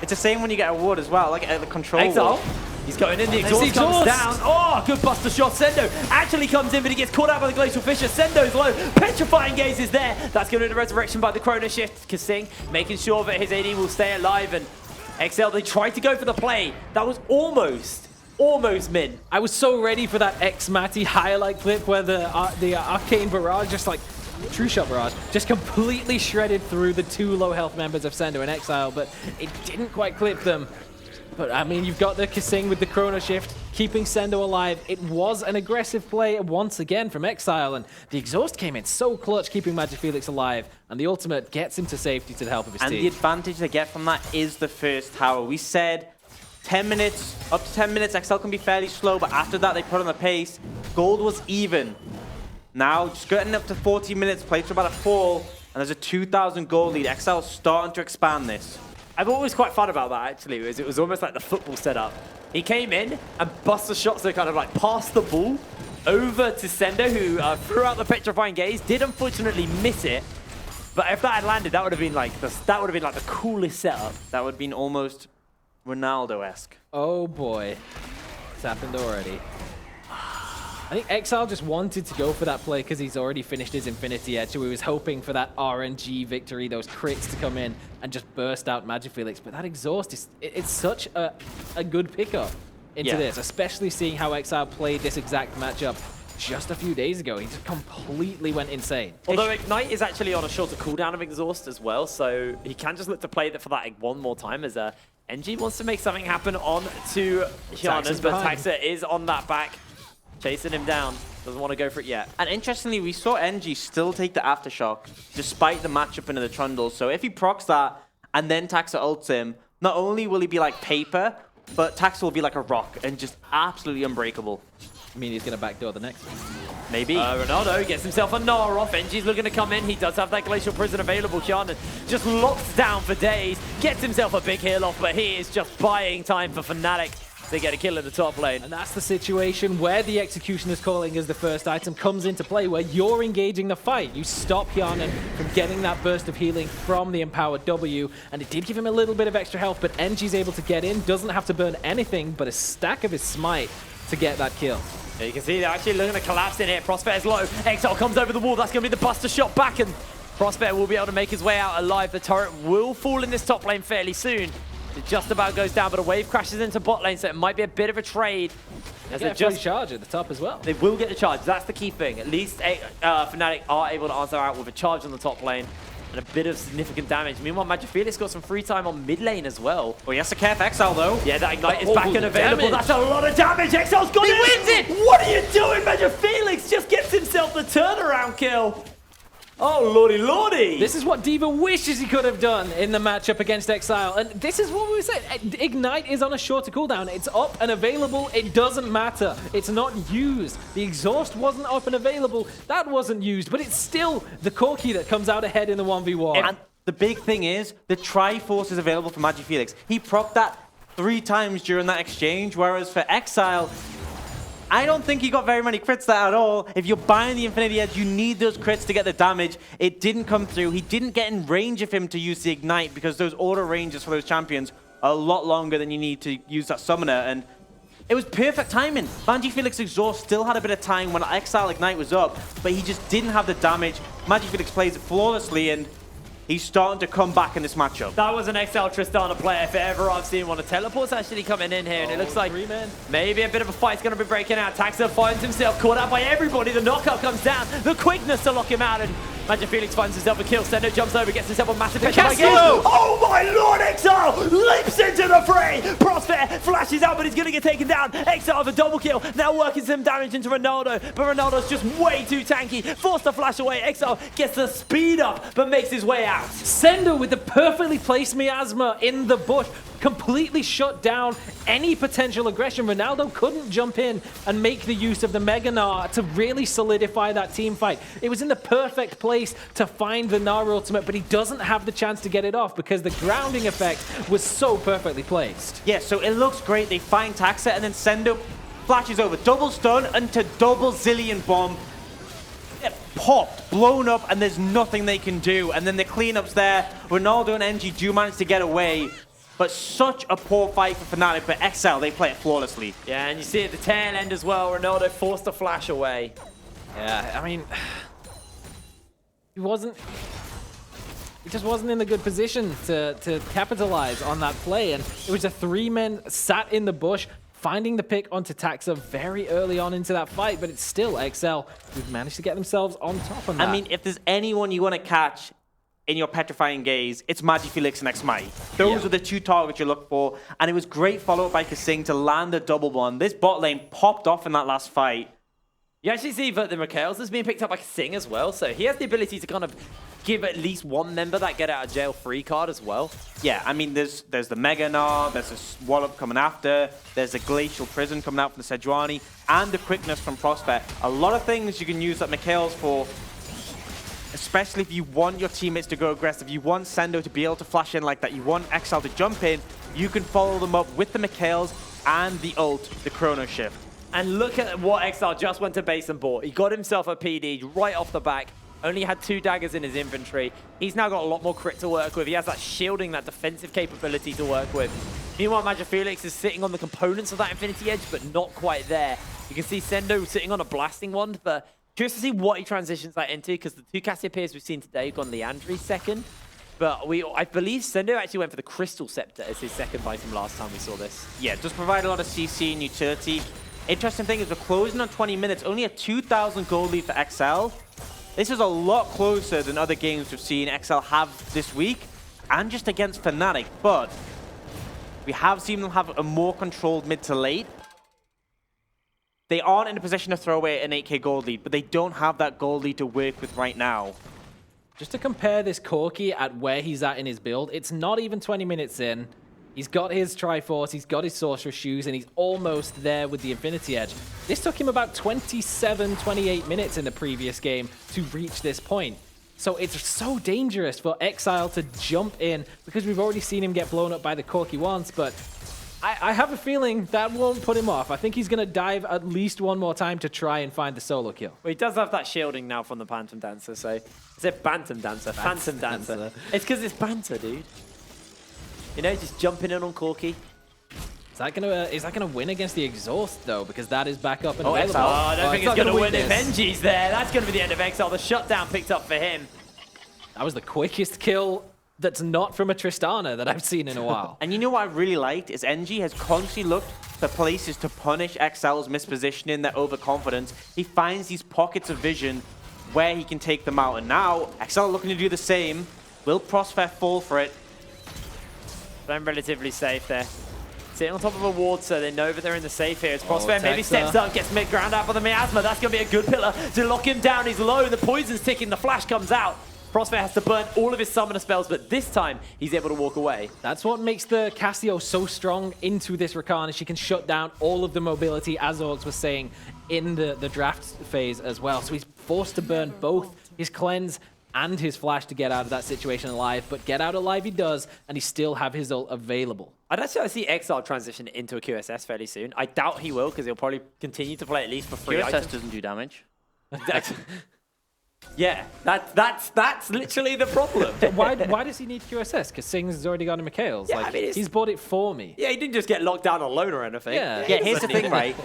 It's the same when you get a ward as well, like at the control Exile. ward. He's going in, the There's the exhaust comes exhaust. down. Oh, good buster shot. Sendo actually comes in, but he gets caught out by the Glacial Fissure. Sendo's low. Petrifying Gaze is there. That's going to the resurrection by the Chrono Shift. Kasing making sure that his AD will stay alive. And XL, they tried to go for the play. That was almost min. I was so ready for that X-Matty highlight clip where the Arcane Barrage, just like True Shot Barrage, just completely shredded through the 2 low health members of Sendo and Exile, but it didn't quite clip them. But I mean, you've got the Kasing with the Chrono Shift, keeping Sendo alive. It was an aggressive play once again from Exile, and the exhaust came in so clutch, keeping Magic Felix alive, and the ultimate gets him to safety to the help of his And team. the advantage they get from that is the first tower. We said 10 minutes, up to 10 minutes, XL can be fairly slow, but after that they put on the pace. Gold was even. Now, just getting up to 40 minutes, played for about a fall, and there's a 2,000 gold lead. XL starting to expand this. I thought what was quite fun about that, actually, was it was almost like the football setup. He came in and busted shots that kind of like passed the ball over to Sendo, who threw out the Petrifying Gaze, did unfortunately miss it. But if that had landed, that would have been like the coolest setup. That would have been almost Ronaldo-esque. Oh boy, it's happened already. I think Exile just wanted to go for that play because he's already finished his Infinity Edge, so he was hoping for that RNG victory, those crits to come in and just burst out Magic Felix. But that exhaust, it's such a good pickup into this, especially seeing how Exile played this exact matchup just a few days ago. He just completely went insane. Although Ignite is actually on a shorter cooldown of Exhaust as well, so he can just look to play for that like, one more time as NG wants to make something happen on to Hyanan, but Taxa is on that back. Chasing him down. Doesn't want to go for it yet. And interestingly, we saw NG still take the Aftershock despite the matchup into the Trundle. So if he procs that and then Taxa ults him, not only will he be like paper, but Taxa will be like a rock and just absolutely unbreakable. I mean, he's going to backdoor the next one. Maybe. Ronaldo gets himself a Gnar off. NG's looking to come in. He does have that Glacial Prison available. Hyanan just locks down for days. Gets himself a big heal off, but he is just buying time for Fnatic. They get a kill in the top lane. And that's the situation where the Executioner's Calling as the first item comes into play, where you're engaging the fight. You stop Hyanan from getting that burst of healing from the Empowered W, and it did give him a little bit of extra health, but NG's able to get in, doesn't have to burn anything but a stack of his Smite to get that kill. Yeah, you can see they're actually looking to collapse in here. Prospect is low. Exile comes over the wall. That's going to be the Buster shot back, and Prospect will be able to make his way out alive. The turret will fall in this top lane fairly soon. It just about goes down, but a wave crashes into bot lane, so it might be a bit of a trade. As they just charge at the top as well. They will get the charge. That's the key thing. At least Fnatic are able to answer out with a charge on the top lane and a bit of significant damage. Meanwhile, Magic Felix got some free time on mid lane as well. Well, he has to care for Exile though. Yeah, that Ignite is back and available. Damage. That's a lot of damage. Exile's got it. He wins it. What are you doing? Magic Felix just gets himself the turnaround kill. Oh, lordy, lordy. This is what D.Va wishes he could have done in the matchup against Exile. And this is what we said. Ignite is on a shorter cooldown. It's up and available. It doesn't matter. It's not used. The exhaust wasn't up and available. That wasn't used. But it's still the Corki that comes out ahead in the 1v1. And the big thing is the Triforce is available for MagiFelix. He procced that 3 times during that exchange, whereas for Exile, I don't think he got very many crits there at all. If you're buying the Infinity Edge, you need those crits to get the damage. It didn't come through. He didn't get in range of him to use the Ignite because those auto ranges for those champions are a lot longer than you need to use that Summoner. And it was perfect timing. MagiFelix exhaust still had a bit of time when Exile Ignite was up, but he just didn't have the damage. MagiFelix plays it flawlessly, and he's starting to come back in this matchup. That was an XL Tristana player if ever I've seen one. A teleport's actually coming in here, and it looks like maybe a bit of a fight's going to be breaking out. Taxa finds himself caught out by everybody. The knockout comes down. The quickness to lock him out, and MagiFelix finds himself a kill. Sendo jumps over, gets himself a massive headshot. Oh my lord, XL leaps into the fray. Prospect flashes out, but he's going to get taken down. XL with a double kill. Now working some damage into Ronaldo, but Ronaldo's just way too tanky. Forced to flash away. XL gets the speed up, but makes his way out. Sendo with the perfectly placed miasma in the bush completely shut down any potential aggression. Ronaldo couldn't jump in and make the use of the Mega Gnar to really solidify that team fight. It was in the perfect place to find the Gnar ultimate, but he doesn't have the chance to get it off because the grounding effect was so perfectly placed. Yeah, so it looks great. They find Taxa, and then Sendo flashes over. Double stun into double zillion bomb. It popped, blown up, and there's nothing they can do. And then the cleanups there. Ronaldo and NG do manage to get away. But such a poor fight for Fnatic, but XL, they play it flawlessly. Yeah, and you see at the tail end as well, Ronaldo forced to flash away. Yeah, I mean, he just wasn't in a good position to capitalize on that play. And it was a 3-man sat in the bush, finding the pick onto Taxa very early on into that fight, but it's still XL who've managed to get themselves on top of that. I mean, if there's anyone you want to catch in your petrifying gaze, it's MagiFelix and Xmai. Those are the 2 targets you look for, and it was great follow-up by Kasing to land a double one. This bot lane popped off in that last fight. You actually see that the Mikhails is being picked up by Kasing as well, so he has the ability to kind of give at least one member that get out of jail free card as well. Yeah, I mean, there's the Mega Gnar, there's this Wallop coming after, there's a Glacial Prison coming out from the Sejuani, and the quickness from Prospect. A lot of things you can use that Mikhails for, especially if you want your teammates to go aggressive, you want Sendo to be able to flash in like that, you want XL to jump in, you can follow them up with the Mikhails and the ult, the Chrono Shift. And look at what XL just went to base and bought. He got himself a PD right off the back, only had 2 daggers in his inventory. He's now got a lot more crit to work with. He has that shielding, that defensive capability to work with. Meanwhile, MagiFelix is sitting on the components of that Infinity Edge, but not quite there. You can see Sendo sitting on a blasting wand, but curious to see what he transitions that into, because the 2 Cassiopeias we've seen today have gone Leandri second. But I believe Sendo actually went for the Crystal Scepter as his second item last time we saw this. Yeah, it does provide a lot of CC and utility. Interesting thing is we're closing on 20 minutes, only a 2,000 gold lead for XL. This is a lot closer than other games we've seen XL have this week, and just against Fnatic, but we have seen them have a more controlled mid to late. They aren't in a position to throw away an 8k gold lead, but they don't have that gold lead to work with right now. Just to compare this Corki at where he's at in his build, it's not even 20 minutes in. He's got his Triforce, he's got his Sorcerer's Shoes, and he's almost there with the Infinity Edge. This took him about 27, 28 minutes in the previous game to reach this point. So it's so dangerous for Exile to jump in, because we've already seen him get blown up by the Corki once, but I have a feeling that won't put him off. I think he's going to dive at least one more time to try and find the solo kill. Well, he does have that shielding now from the Phantom Dancer, so... Is it Bantam Dancer? Phantom Dancer. It's because it's banter, dude. You know, just jumping in on Corki. Is that gonna win against the exhaust though? Because that is back up and available. available. I don't think it's gonna win if NG's there. That's gonna be the end of XL. The shutdown picked up for him. That was the quickest kill that's not from a Tristana that I've seen in a while. And you know what I really liked is NG has constantly looked for places to punish XL's mispositioning, their overconfidence. He finds these pockets of vision where he can take them out. And now XL looking to do the same. Will Prospect fall for it? I'm relatively safe there. Sitting on top of a ward, so they know that they're in the safe here. It's Prospect maybe steps up, gets mid-ground out for the miasma. That's going to be a good pillar to lock him down. He's low, the poison's ticking, the flash comes out. Prospect has to burn all of his summoner spells, but this time he's able to walk away. That's what makes the Cassio so strong into this Rakan, is she can shut down all of the mobility, as Orcs was saying, in the draft phase as well. So he's forced to burn both his cleanse and his flash to get out of that situation alive, but get out alive he does, and he still have his ult available. I'd actually see Exile transition into a QSS fairly soon. I doubt he will, because he'll probably continue to play at least for free. QSS doesn't do damage. Yeah, that's literally the problem. Why does he need QSS? Because Sings has already gone to Mikhail's. Yeah, like, I mean, he's bought it for me. Yeah, he didn't just get locked down alone or anything. Yeah. Yeah, here's the thing, right?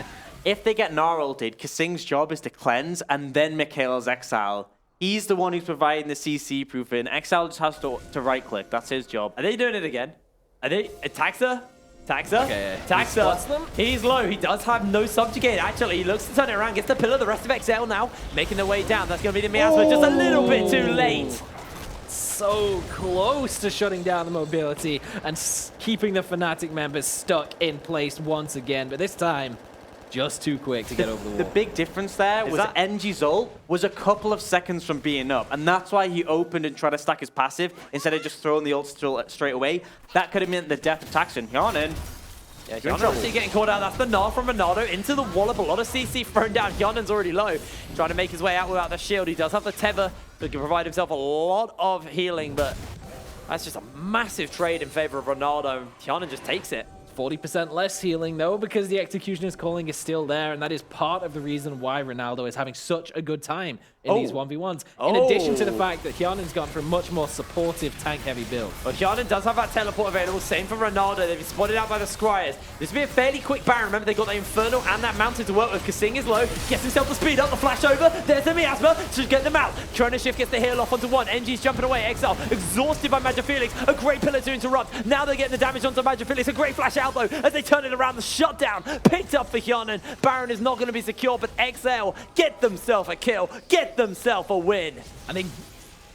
If they get Gnar ulted, Kasing's job is to cleanse and then Mikhail's Exile. He's the one who's providing the CC proofing. Exile just has to right click. That's his job. Are they doing it again? Are they? Taxa? Taxa? Okay, Taxa. He's low. He does have no subjugate, actually. He looks to turn it around, gets the pillar. The rest of XL now making their way down. That's going to be the Miasma. Just a little bit too late. So close to shutting down the mobility and keeping the Fnatic members stuck in place once again. But this time, just too quick to get over the wall. The big difference there was that NG's ult was a couple of seconds from being up, and that's why he opened and tried to stack his passive instead of just throwing the ult straight away. That could have meant the death of Taxon. Hyanan. Yeah, Hyanan actually getting caught out. That's the Gnar from Ronaldo into the wallop. A lot of CC thrown down. Hyanan's already low. Trying to make his way out without the shield. He does have the tether, so he can provide himself a lot of healing, but that's just a massive trade in favor of Ronaldo. Hyanan just takes it. 40% less healing, though, because the Executioner's calling is still there, and that is part of the reason why Ronaldo is having such a good time in these 1v1s. In addition to the fact that Hyanan's gone for a much more supportive tank-heavy build. But Hyanan does have that teleport available. Same for Ronaldo. They've been spotted out by the Scryers. This will be a fairly quick Baron. Remember, they got that Infernal and that Mountain to work with. Kasing is low. Gets himself the speed up. The flash over. There's the Miasma to get them out. Chrono Shift gets the heal off onto one. NG's jumping away. Exile exhausted by Magic Felix. A great pillar to interrupt. Now they're getting the damage onto Magic Felix. A great flash out, though, as they turn it around. The shutdown picked up for Hyanan. Baron is not going to be secure, but XL get themselves a kill. Get themselves a win. And they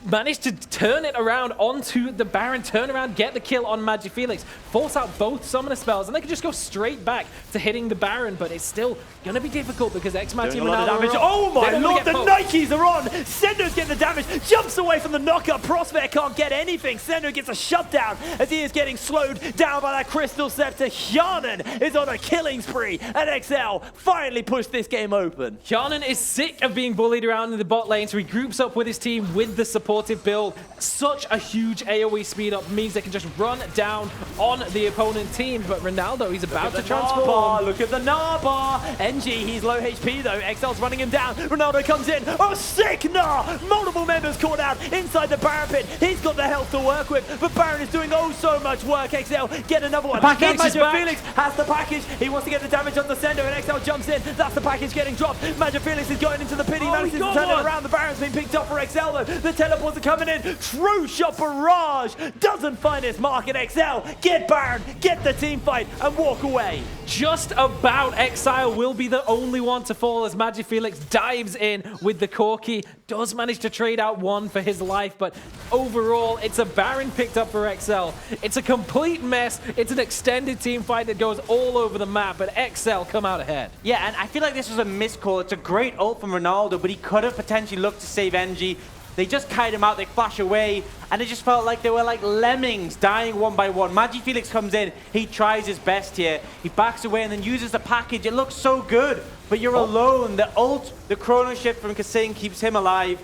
managed to turn it around onto the Baron, turn around, get the kill on Magic Felix, force out both summoner spells, and they can just go straight back to hitting the Baron, but it's still going to be difficult because X-Mati and Ronaldo Oh my lord, the Nikes are on! Sendo's getting the damage, jumps away from the knockup. Prospect can't get anything. Sendo gets a shutdown as he is getting slowed down by that Crystal Scepter. Hyanan is on a killing spree, and XL finally pushed this game open. Hyanan is sick of being bullied around in the bot lane, so he groups up with his team with the supportive build. Such a huge AoE speed up means they can just run down on the opponent team, but Ronaldo, he's about to transform. Look at the Gnar bar. NG, he's low HP though. XL's running him down. Ronaldo comes in. Oh, sick Gnar! Multiple members caught out inside the Baron pit. He's got the health to work with, but Baron is doing oh so much work. XL, get another one. Magic Felix has the package. He wants to get the damage on the Sendo, and XL jumps in. That's the package getting dropped. Magic Felix is going into the pit. He manages to turn it around. The Baron's been picked up for XL though. The teleports are coming in. True shot barrage doesn't find its mark in XL. Get Baron, get the team fight, and walk away. Just about Exile will be the only one to fall as Magic Felix dives in with the Corki. Does manage to trade out one for his life, but overall, it's a Baron picked up for XL. It's a complete mess. It's an extended team fight that goes all over the map, but XL come out ahead. Yeah, and I feel like this was a miscall. It's a great ult from Ronaldo, but he could have potentially looked to save NG. They just kite him out, they flash away, and it just felt like they were like lemmings dying one by one. Magic Felix comes in, he tries his best here. He backs away and then uses the package. It looks so good, but you're alone. The ult, the chrono shift from Kasing keeps him alive.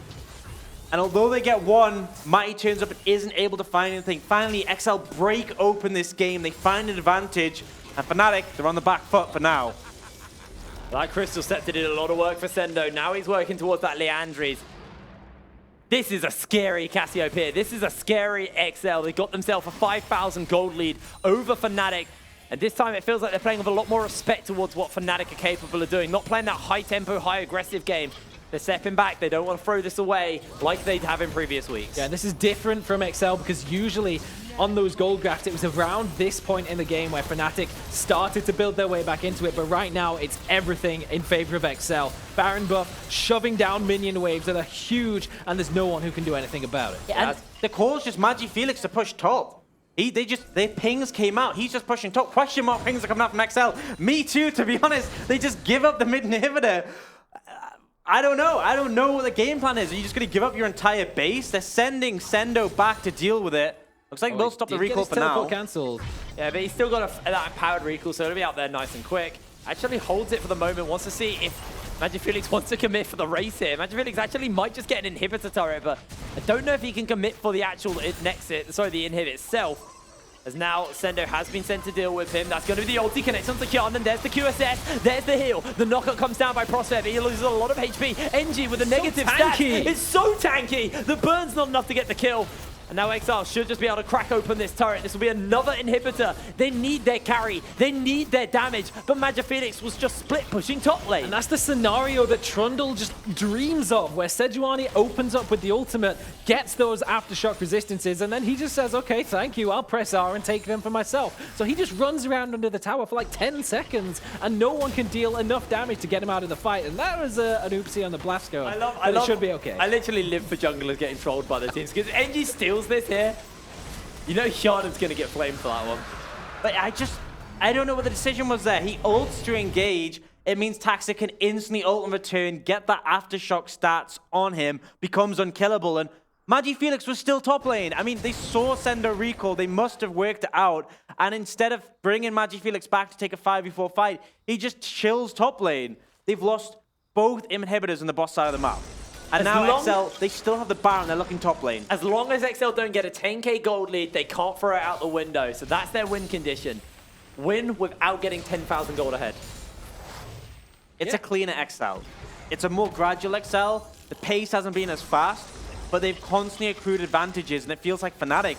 And although they get one, Mighty turns up and isn't able to find anything. Finally, XL break open this game. They find an advantage, and Fnatic, they're on the back foot for now. That Crystal Scepter did a lot of work for Sendo. Now he's working towards that Leandries. This is a scary Cassiopeia. This is a scary XL. They got themselves a 5,000 gold lead over Fnatic. And this time it feels like they're playing with a lot more respect towards what Fnatic are capable of doing. Not playing that high-tempo, high-aggressive game. They're stepping back. They don't want to throw this away like they'd have in previous weeks. Yeah, this is different from XL because usually on those gold graphs, it was around this point in the game where Fnatic started to build their way back into it, but right now it's everything in favor of XL. Baron buff shoving down minion waves that are huge, and there's no one who can do anything about it. Yeah, and the call's just Magic Felix to push top. Their pings came out. He's just pushing top. Question mark pings are coming out from XL. Me too, to be honest. They just give up the mid inhibitor. I don't know. I don't know what the game plan is. Are you just going to give up your entire base? They're sending Sendo back to deal with it. Looks like they'll stop the recall for now. Cancelled. Yeah, but he's still got that powered recall, so it'll be out there nice and quick. Actually holds it for the moment, wants to see if Magic Felix wants to commit for the race here. Magic Felix actually might just get an inhibitor turret, but I don't know if he can commit for the actual the inhib itself. As now Sendo has been sent to deal with him. That's going to be the ulti connection onto Kyan, and there's the QSS, there's the heal. The knockup comes down by Prospect, but he loses a lot of HP. NG with a negative stat. It's so tanky. The burn's not enough to get the kill. And now Exile should just be able to crack open this turret. This will be another inhibitor. They need their carry. They need their damage. But Magic Felix was just split pushing top lane. And that's the scenario that Trundle just dreams of, where Sejuani opens up with the ultimate, gets those aftershock resistances, and then he just says, okay, thank you, I'll press R and take them for myself. So he just runs around under the tower for like 10 seconds, and no one can deal enough damage to get him out of the fight. And that was an oopsie on the Blasco. It should be okay. I literally live for junglers getting trolled by the teams, because NG steals this here. You know Sharden's going to get flamed for that one. But I don't know what the decision was there. He ults to engage. It means Taxa can instantly ult in return, get that aftershock stats on him, becomes unkillable, and Magi Felix was still top lane. I mean, they saw Sendo recall. They must have worked it out. And instead of bringing Magi Felix back to take a 5v4 fight, he just chills top lane. They've lost both inhibitors on the boss side of the map. And now XL, they still have the Baron. They're looking top lane. As long as XL don't get a 10k gold lead, they can't throw it out the window. So that's their win condition. Win without getting 10,000 gold ahead. It's a cleaner XL. It's a more gradual XL. The pace hasn't been as fast, but they've constantly accrued advantages, and it feels like Fnatic,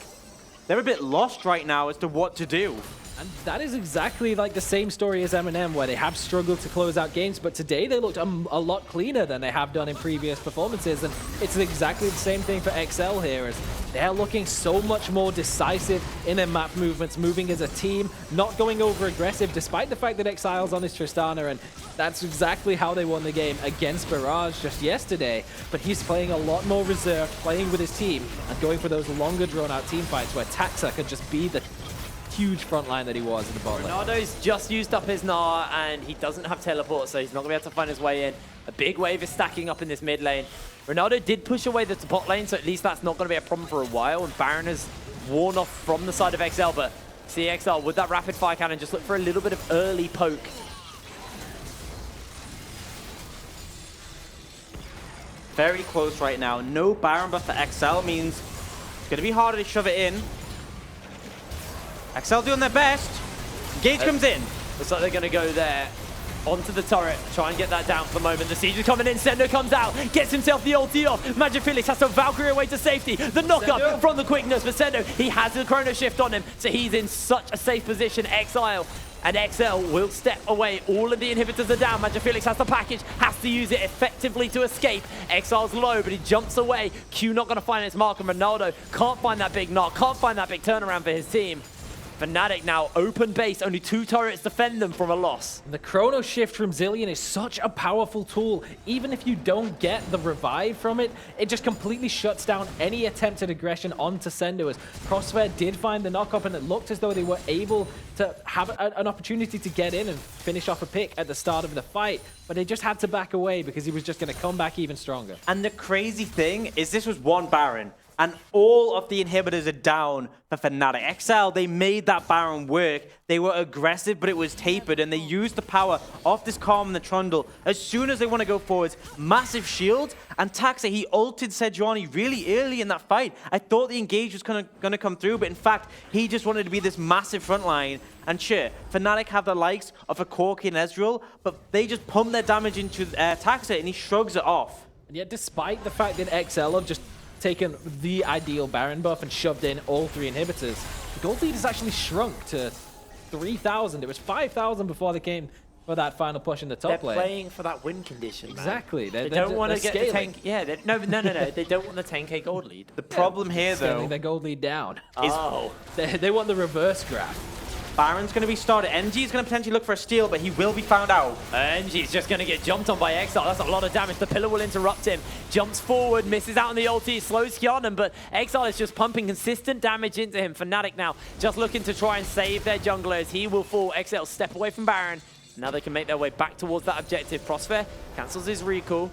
they're a bit lost right now as to what to do. And that is exactly like the same story as M&M, where they have struggled to close out games, but today they looked a lot cleaner than they have done in previous performances, and it's exactly the same thing for XL here, as they're looking so much more decisive in their map movements, moving as a team, not going over aggressive, despite the fact that Exile's on his Tristana, and that's exactly how they won the game against Barrage just yesterday. But he's playing a lot more reserved, playing with his team, and going for those longer drawn-out team fights where Taxa could just be the huge front line that he was in the bot lane. Ronaldo's just used up his Gnar, and he doesn't have teleport, so he's not going to be able to find his way in. A big wave is stacking up in this mid lane. Ronaldo did push away the bot lane, so at least that's not going to be a problem for a while, and Baron has worn off from the side of XL, but see XL with that rapid fire cannon, just look for a little bit of early poke. Very close right now. No Baron buff for XL means it's going to be harder to shove it in. XL doing their best. Gage comes in. Looks like they're going to go there. Onto the turret. Try and get that down for the moment. The siege is coming in. Sendo comes out. Gets himself the ulti off. Magic Felix has to Valkyrie away to safety. The knockup from the quickness. But Sendo, he has the chrono shift on him. So he's in such a safe position. Exile. And XL will step away. All of the inhibitors are down. Magic Felix has the package, has to use it effectively to escape. Exile's low, but he jumps away. Q not going to find his mark, and Ronaldo can't find that big knock, can't find that big turnaround for his team. Fnatic now open base, only 2 turrets defend them from a loss. The chrono shift from Zilean is such a powerful tool. Even if you don't get the revive from it, it just completely shuts down any attempted aggression onto Sendo, as Crossfair did find the knock-up, and it looked as though they were able to have an opportunity to get in and finish off a pick at the start of the fight, but they just had to back away because he was just going to come back even stronger. And the crazy thing is this was one Baron, and all of the inhibitors are down for Fnatic. XL, they made that Baron work. They were aggressive, but it was tapered, and they used the power of this Calm and the Trundle. As soon as they want to go forwards, massive shield, and Taxa, he ulted Sejuani really early in that fight. I thought the engage was going to come through, but in fact, he just wanted to be this massive front line. And sure, Fnatic have the likes of a Corki and Ezreal, but they just pump their damage into Taxa, and he shrugs it off. And yet, despite the fact that XL have just taken the ideal Baron buff and shoved in all 3 inhibitors, the gold lead has actually shrunk to 3,000. It was 5,000 before they came for that final push in the top lane. They're playing for that win condition, exactly. They don't want to get the 10. Yeah, no. They don't want the 10k gold lead. The problem here, though, scaling their gold lead down. Is they want the reverse graph. Baron's going to be started. NG is going to potentially look for a steal, but he will be found out. NG's just going to get jumped on by Exile. That's a lot of damage. The pillar will interrupt him. Jumps forward, misses out on the ulti, slows Kyan, but Exile is just pumping consistent damage into him. Fnatic now just looking to try and save their jungler as he will fall. Exile step away from Baron. Now they can make their way back towards that objective. Prospect cancels his recall.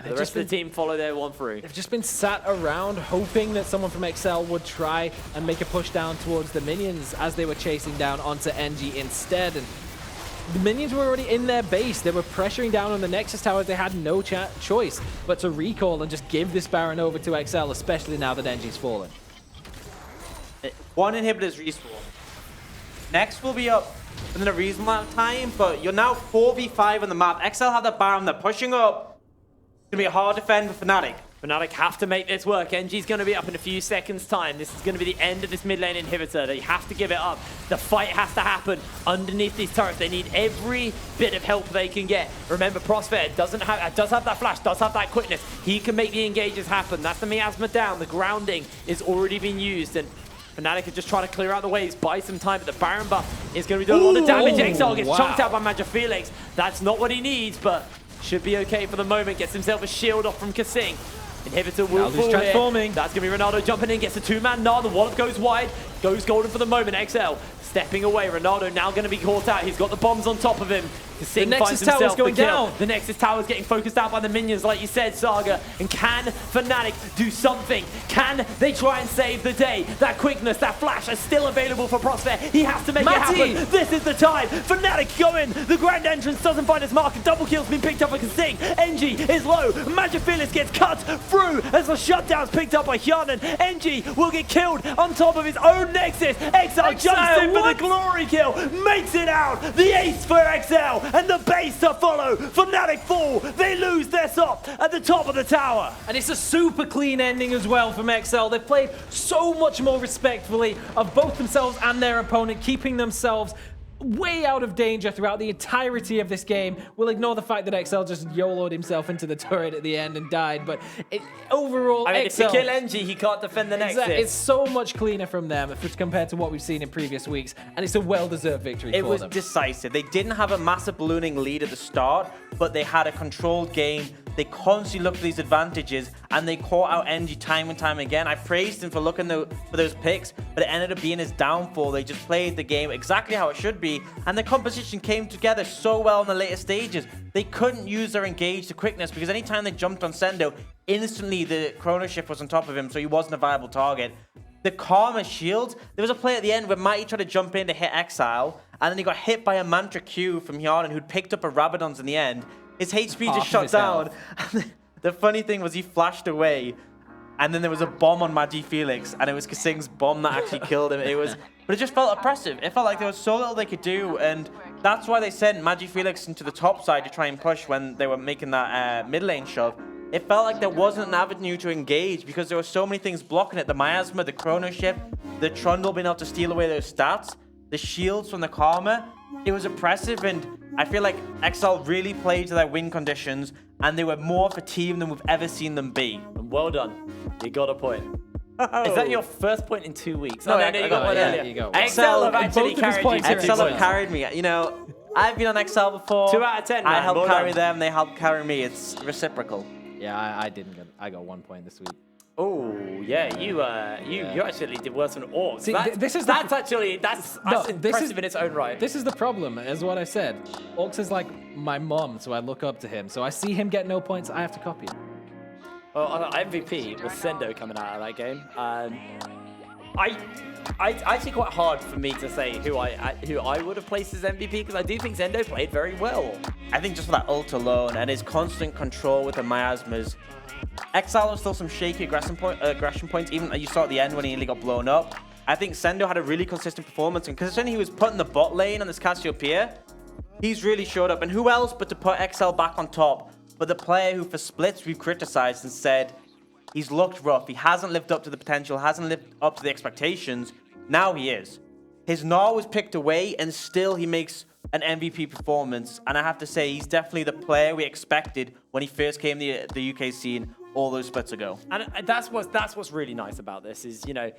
The rest of the team follow their one through. They've just been sat around hoping that someone from XL would try and make a push down towards the minions as they were chasing down onto NG instead. And The minions were already in their base. They were pressuring down on the Nexus towers. They had no choice but to recall and just give this Baron over to XL, especially now that NG's fallen. One inhibitor's respawn. Next will be up within a reasonable amount of time, but you're now 4v5 on the map. XL have the Baron, they're pushing up. It's gonna be a hard defend for Fnatic. Fnatic have to make this work. NG's going to be up in a few seconds' time. This is going to be the end of this mid lane inhibitor. They have to give it up. The fight has to happen underneath these turrets. They need every bit of help they can get. Remember, Prospect does have that flash, does have that quickness. He can make the engages happen. That's the miasma down. The grounding is already been used, and Fnatic are just trying to clear out the waves, buy some time, but the Baron buff is going to be doing a lot of damage. XL gets chunked out by Magic Felix. That's not what he needs, but should be okay for the moment. Gets himself a shield off from Kasing. Inhibitor will fall transforming. Here. That's going to be Ronaldo jumping in, gets a two-man Gnar. The wallop goes wide, goes golden for the moment. XL stepping away. Ronaldo now going to be caught out. He's got the bombs on top of him. The Nexus Tower's going down. The Nexus Tower's getting focused out by the minions, like you said, Saga. And can Fnatic do something? Can they try and save the day? That quickness, that flash is still available for Prospect. He has to make it happen. This is the time. Fnatic going. The grand entrance doesn't find his mark. Double kill's been picked up by Kasing. NG is low. Magic Felix gets cut through as the shutdown's picked up by Hyanan. NG will get killed on top of his own Nexus. XL jumps in for the glory kill. Makes it out. The ace for XL. And the base to follow. Fnatic fall. They lose their top at the top of the tower. And it's a super clean ending as well from XL. They've played so much more respectfully of both themselves and their opponent, keeping themselves way out of danger throughout the entirety of this game. We'll ignore the fact that XL just YOLO'd himself into the turret at the end and died, but overall, I mean, XL, if you kill NG, he can't defend the Nexus. It's so much cleaner from them compared to what we've seen in previous weeks, and it's a well-deserved victory for them. It was decisive. They didn't have a massive ballooning lead at the start, but they had a controlled game. They constantly looked for these advantages, and they caught out NG time and time again. I praised him for looking for those picks, but it ended up being his downfall. They just played the game exactly how it should be, and the composition came together so well in the later stages. They couldn't use their engage to quickness, because anytime they jumped on Sendo, instantly the chrono shift was on top of him, so he wasn't a viable target. The Karma shields, there was a play at the end where Mighty tried to jump in to hit Exile, and then he got hit by a Mantra Q from Hyanan, who'd picked up a Rabadon's in the end. His HP just shut down. The funny thing was he flashed away, and then there was a bomb on Magi Felix, and it was Kasing's bomb that actually killed him. But it just felt oppressive. It felt like there was so little they could do, and that's why they sent Magi Felix into the top side to try and push when they were making that mid lane shove. It felt like there wasn't an avenue to engage because there were so many things blocking it. The Miasma, the Chrono Shift, the Trundle being able to steal away those stats, the shields from the Karma. It was oppressive, and I feel like XL really played to their win conditions, and they were more of a team than we've ever seen them be. Well done. You got a point. Oh. Is that your first point in 2 weeks? No, I got one earlier. You go. XL have actually carried you. XL have carried me. You know, I've been on XL before. 2 out of 10, man. I helped Well carry done. them, they helped carry me. It's reciprocal. Yeah, I didn't get. I got 1 point this week. Oh yeah, you actually did worse than Orcs. See, that's impressive in its own right. This is the problem, is what I said. Orcs is like my mom, so I look up to him. So I see him get no points, I have to copy him. Well, MVP was Sendo coming out of that game. I actually quite hard for me to say who I would have placed as MVP, because I do think Sendo played very well. I think just for that ult alone and his constant control with the miasmas, Exile was still some shaky aggression points, even you saw at the end when he nearly got blown up. I think Sendo had a really consistent performance, and considering he was put in the bot lane on this Cassiopeia, he's really showed up. And who else but to put Exile back on top, but the player who for splits we've criticized and said he's looked rough, he hasn't lived up to the potential, hasn't lived up to the expectations. Now he is. His Gnar was picked away, and still he makes an MVP performance. And I have to say, he's definitely the player we expected when he first came to the UK scene all those splits ago. And that's what's really nice about this is, you know,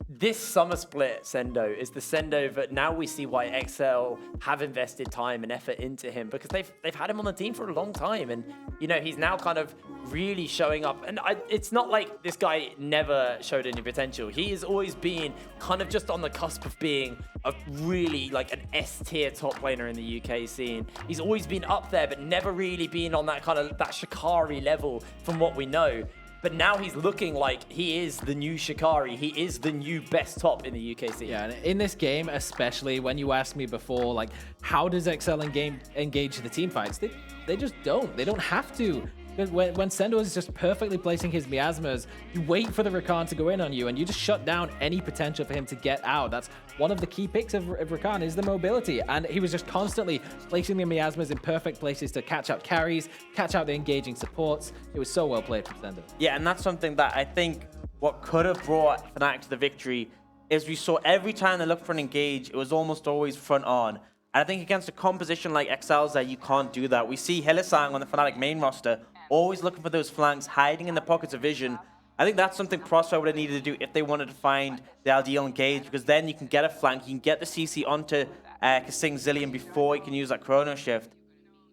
this summer split Sendo is the Sendo that now we see why XL have invested time and effort into him, because they've had him on the team for a long time, and you know he's now kind of really showing up. And it's not like this guy never showed any potential. He has always been kind of just on the cusp of being a really like an S-tier top laner in the UK scene. He's always been up there, but never really been on that kind of that Shikari level from what we know. But now he's looking like he is the new Shikari. He is the new best top in the UKC. Yeah, and in this game, especially when you asked me before, like, how does XL engage the team fights? They just don't. They don't have to. When Sendo is just perfectly placing his miasmas, you wait for the Rakan to go in on you, and you just shut down any potential for him to get out. That's one of the key picks of Rakan is the mobility, and he was just constantly placing the miasmas in perfect places to catch out carries, catch out the engaging supports. It was so well played from Sendo. Yeah, and that's something that I think what could have brought Fnatic to the victory is we saw every time they looked for an engage, it was almost always front on. And I think against a composition like XL's that you can't do that. We see Hylissang on the Fnatic main roster always looking for those flanks, hiding in the pockets of vision. I think that's something Prospero would have needed to do if they wanted to find the ideal engage, because then you can get a flank, you can get the CC onto Kasing Zillion before you can use that Chrono Shift.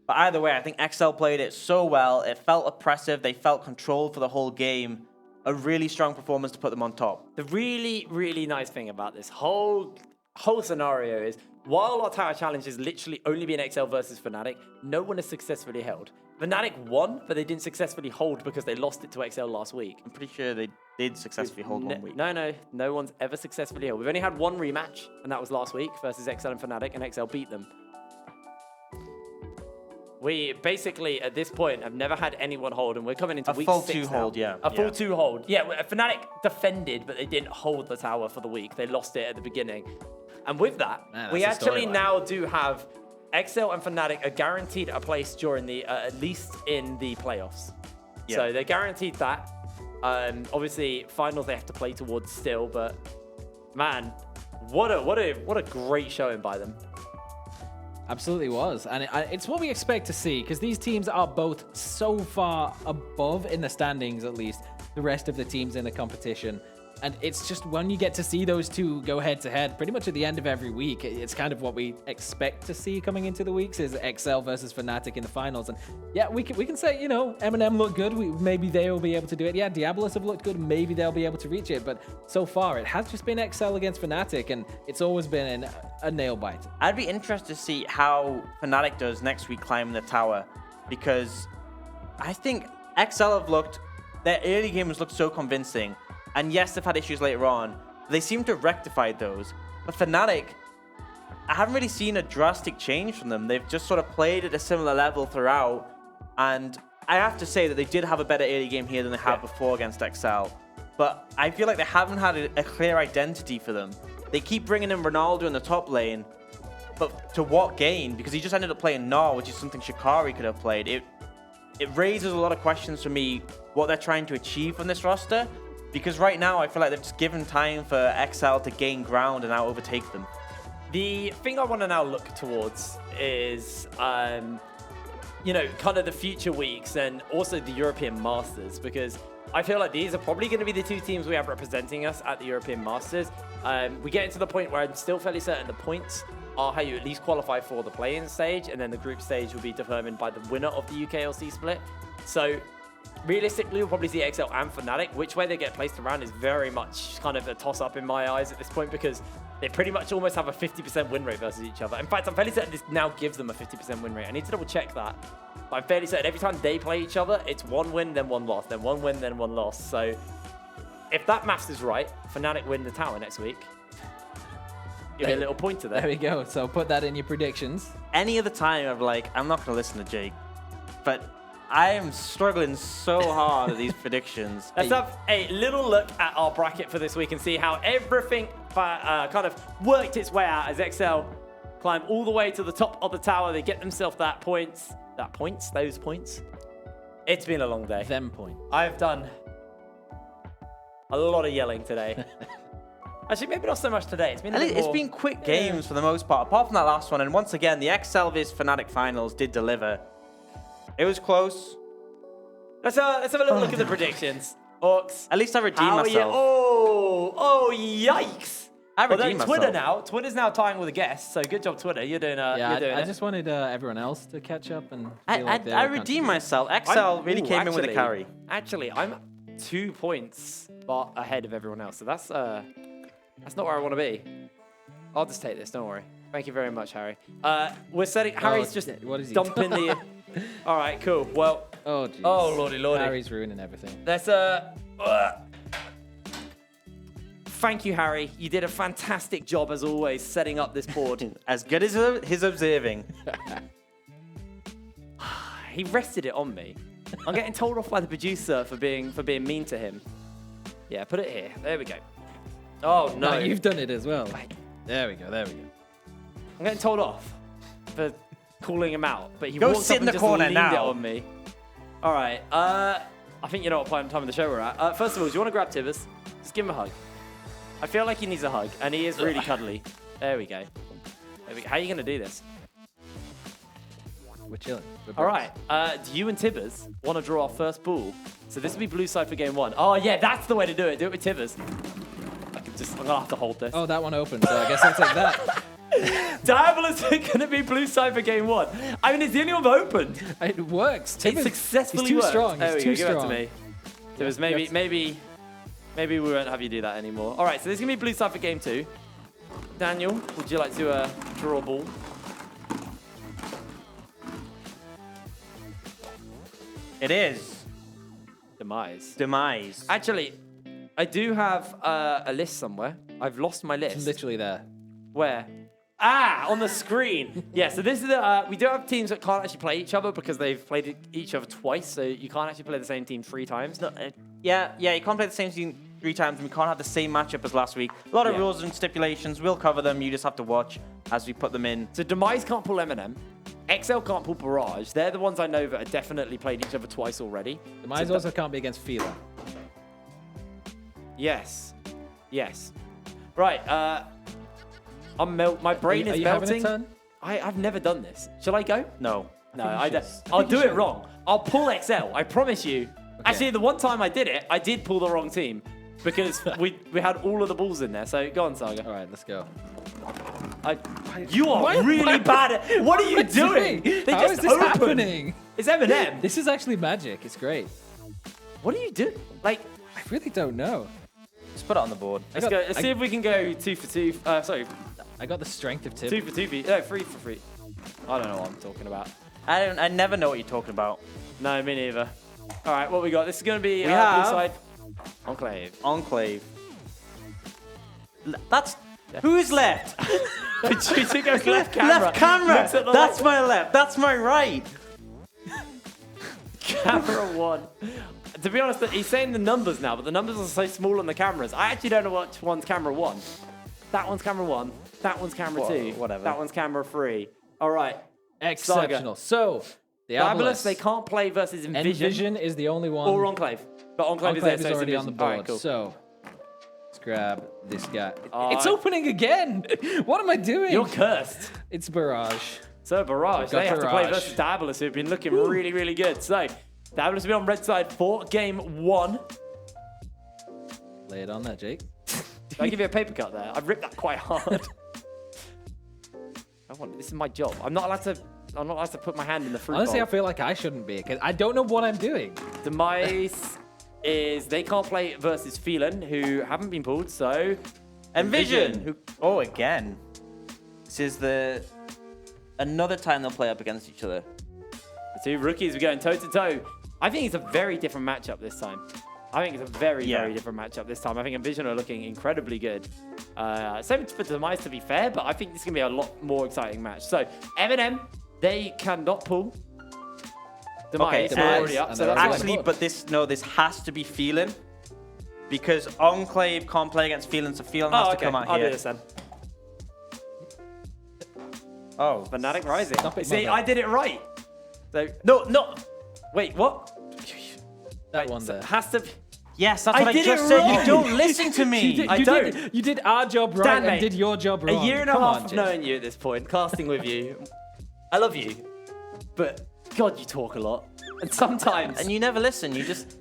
But either way, I think XL played it so well. It felt oppressive. They felt controlled for the whole game. A really strong performance to put them on top. The really, really nice thing about this whole scenario is, while our tower challenge has literally only been XL versus Fnatic, no one has successfully held. Fnatic won, but they didn't successfully hold because they lost it to XL last week. I'm pretty sure they did successfully hold 1 week. No one's ever successfully held. We've only had one rematch, and that was last week versus XL and Fnatic, and XL beat them. We basically, at this point, have never had anyone hold, and we're coming into week 6 now. A full 2 hold, yeah. A full 2 hold. Yeah, Fnatic defended, but they didn't hold the tower for the week. They lost it at the beginning. And with that, we actually now do have XL and Fnatic are guaranteed a place during the, at least in the playoffs. Yeah. So they're guaranteed that. Obviously, finals they have to play towards still, but man, what a great showing by them. Absolutely was. And it's what we expect to see, because these teams are both so far above, in the standings at least, the rest of the teams in the competition. And it's just when you get to see those two go head to head pretty much at the end of every week, it's kind of what we expect to see coming into the weeks is XL versus Fnatic in the finals. And yeah, we can say, you know, M&M look good. Maybe they will be able to do it. Yeah, Diabolos have looked good. Maybe they'll be able to reach it. But so far, it has just been XL against Fnatic, and it's always been a nail bite. I'd be interested to see how Fnatic does next week climbing the tower, because I think XL have looked, their early games looked so convincing. And yes, they've had issues later on. They seem to have rectified those. But Fnatic, I haven't really seen a drastic change from them. They've just sort of played at a similar level throughout. And I have to say that they did have a better early game here than they had before against XL. But I feel like they haven't had a clear identity for them. They keep bringing in Ronaldo in the top lane. But to what gain? Because he just ended up playing Gnar, which is something Shikari could have played. It raises a lot of questions for me what they're trying to achieve from this roster. Because right now, I feel like they've just given time for XL to gain ground and now overtake them. The thing I want to now look towards is, you know, kind of the future weeks and also the European Masters, because I feel like these are probably going to be the two teams we have representing us at the European Masters. We get into the point where I'm still fairly certain the points are how you at least qualify for the play-in stage, and then the group stage will be determined by the winner of the UKLC split. So realistically, we'll probably see XL and Fnatic. Which way they get placed around is very much kind of a toss-up in my eyes at this point, because they pretty much almost have a 50% win rate versus each other. In fact, I'm fairly certain this now gives them a 50% win rate. I need to double check that. But I'm fairly certain every time they play each other, it's 1 win, then 1 loss, then 1 win, then 1 loss. So if that maths is right, Fnatic win the tower next week. Give me a little pointer there. There we go. So put that in your predictions. Any other time, I'm not going to listen to Jake. But I am struggling so hard at these predictions. Let's have a little look at our bracket for this week and see how everything kind of worked its way out as XL climb all the way to the top of the tower. They get themselves those points. It's been a long day. Them point. I've done a lot of yelling today. Actually, maybe not so much today. It's been quick games for the most part, apart from that last one. And once again, the XL vs Fnatic finals did deliver. It was close. Let's have a little look at the predictions. Orcs. At least I redeemed myself. Oh, yikes. I redeemed myself. Twitter's now tying with a guest, so good job, Twitter. You're doing I just wanted everyone else to catch up and I redeemed myself. XL really came in with a carry. Actually, I'm 2 points ahead of everyone else, so that's not where I want to be. I'll just take this, don't worry. Thank you very much, Harry. We're setting... Harry's just what is he dumping the... All right, cool. Well, Oh, jeez. Oh, lordy. Harry's ruining everything. Let's Thank you, Harry. You did a fantastic job as always setting up this board. As good as his observing. He rested it on me. I'm getting told off by the producer for being mean to him. Yeah, put it here. There we go. Oh no, No, you've done it as well. There we go. I'm getting told off for calling him out, but he Go walked sit up in and the just corner leaned now. it on me. All right. I think you know what time of the show we're at. First of all, do you want to grab Tibbers? Just give him a hug. I feel like he needs a hug, and he is really cuddly. There we go. How are you gonna do this? We're chilling. All right. Do you and Tibbers want to draw our first ball? So this will be blue side for game 1. Oh yeah, that's the way to do it. Do it with Tibbers. I'm gonna have to hold this. Oh, that one opened, so I guess I'll take that. Diabolus are gonna be blue side for game 1. I mean, it's the only one I've opened. It works. It successfully He's too worked. strong. There He's we too go. Give strong. it to me. Tibbers, maybe we won't have you do that anymore. All right, so this is gonna be blue side for game 2. Daniel, would you like to draw a ball? It is. Demise. Actually, I do have a list somewhere. I've lost my list. It's literally there. Where? On the screen. Yeah, so this is we do have teams that can't actually play each other because they've played each other twice, so you can't actually play the same team 3 times. No, yeah, you can't play the same team 3 times, and we can't have the same matchup as last week. A lot of rules and stipulations. We'll cover them. You just have to watch as we put them in. So Demise can't pull Eminem. XL can't pull Barrage. They're the ones I know that have definitely played each other twice already. Demise So also can't be against Feeler. Yes. Right, my brain Are is you having a melting. turn? I've never done this. Shall I go? No. No, I'll do it wrong. I'll pull XL. I promise you. Okay. Actually, the one time I did it, I did pull the wrong team because we had all of the balls in there. So go on, Saga. All right, let's go. You are really bad at. What are you doing? They How just is this open. happening? It's Eminem. This is actually magic. It's great. What are you doing? Like, I really don't know. Just put it on the board. let's go. Let's see if we can go 2 for 2. Sorry, I got the strength of Tib. 2 for 2. No, 3 for 3. I don't know what I'm talking about. I never know what you're talking about. No, me neither. All right, what we got? This is going to be We blue have- side. Enclave. That's who's left? Producer goes left camera. Left camera. Looks at the That's left. my left. That's my right. Camera 1. To be honest, he's saying the numbers now, but the numbers are so small on the cameras. I actually don't know which one's camera 1. That one's camera 1. That one's camera 2. Whatever. That one's camera 3. All right. Exceptional. So, the Diabolus, Diabolus, they can't play versus Envision. Envision is the only one. Or Enclave. But Enclave is Enclave there, so is it's already on the Envision. board. All right, cool. So, let's grab this guy. Oh, It's opening again. What am I doing? You're cursed. It's Barrage. So Barrage, Got they have to play Barrage. versus Diabolus, who've been looking really, really good. So Diabolus will be on red side for game 1. Lay it on there, Jake. Did I give you a paper cut there? I've ripped that quite hard. This is my job. I'm not allowed to put my hand in the fruit Honestly, bowl. I feel like I shouldn't be because I don't know what I'm doing. Demise is they can't play versus Phelan, who haven't been pulled. So Envision. Oh, again. This is another time they'll play up against each other. the 2 rookies are going toe to toe. I think it's a very different matchup this time. I think it's a very different matchup this time. I think Envision are looking incredibly good. Same for Demise, to be fair, but I think this is going to be a lot more exciting match. So, Eminem, they cannot pull. Demise, Okay, they're already up. So that's actually, fine. but this has to be Phelan. Because Enclave can't play against Phelan, so Phelan has to come out I'll here. do this then. Oh. Fnatic Rising. Stop it, See, mother. I did it right. So, No. wait, what? That one So there. it has to be. Yes, that's what I did just it said. wrong. You don't listen to me. I don't. You did our job right Dan, and mate, did your job wrong. A year and a Come half on, of Jake. knowing you at this point, casting with you. I love you. But, God, you talk a lot. And sometimes. And you never listen. You just.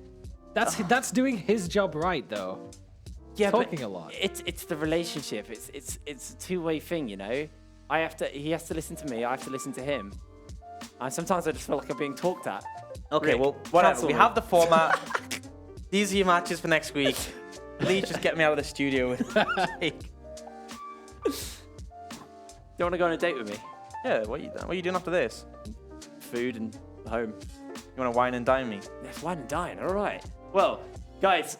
That's doing his job right, though. yeah, talking but a lot. It's the relationship. It's a two-way thing, you know? He has to listen to me, I have to listen to him. And sometimes I just feel like I'm being talked at. Okay, Rick, well, whatever. cancel We me. have the format. These are your matches for next week. Please just get me out of the studio. You want to go on a date with me? Yeah, what are you doing after this? Food and home. You want to wine and dine me? Yes, wine and dine. All right. Well, guys,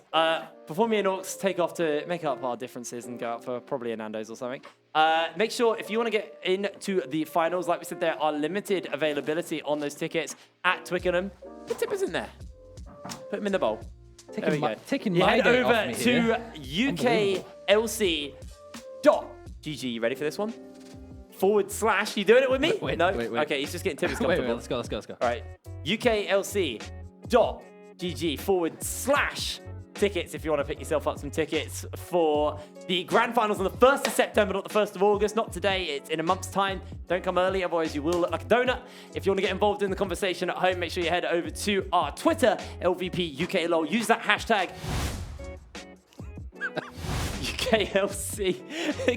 before me and Orcs take off to make up our differences and go out for probably a Nando's or something, make sure if you want to get into the finals, like we said, there are limited availability on those tickets at Twickenham. The tip isn't there. Put them in the bowl. Taking my Head day over off me to here. UKLC.GG. You ready for this one? / You doing it with me? Wait. No? Okay, he's just getting Tibbs comfortable. Let's go. All right. UKLC.GG / tickets if you want to pick yourself up some tickets for the grand finals on the 1st of September, not the 1st of August. Not today, it's in a month's time. Don't come early, otherwise you will look like a donut. If you want to get involved in the conversation at home, make sure you head over to our Twitter, LVPUKLOL. Use that hashtag UKLC.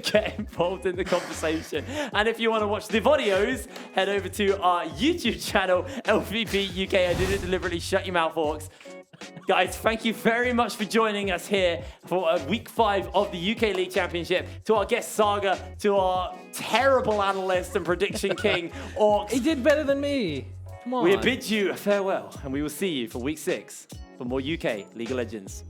Get involved in the conversation. And if you want to watch the videos, head over to our YouTube channel, LVPUK. I didn't deliberately shut your mouth, Orcs. Guys, thank you very much for joining us here for week 5 of the UK League Championship. To our guest Saga, to our terrible analyst and prediction king, Orcs. He did better than me. Come on. We bid you farewell, and we will see you for week 6 for more UK League of Legends.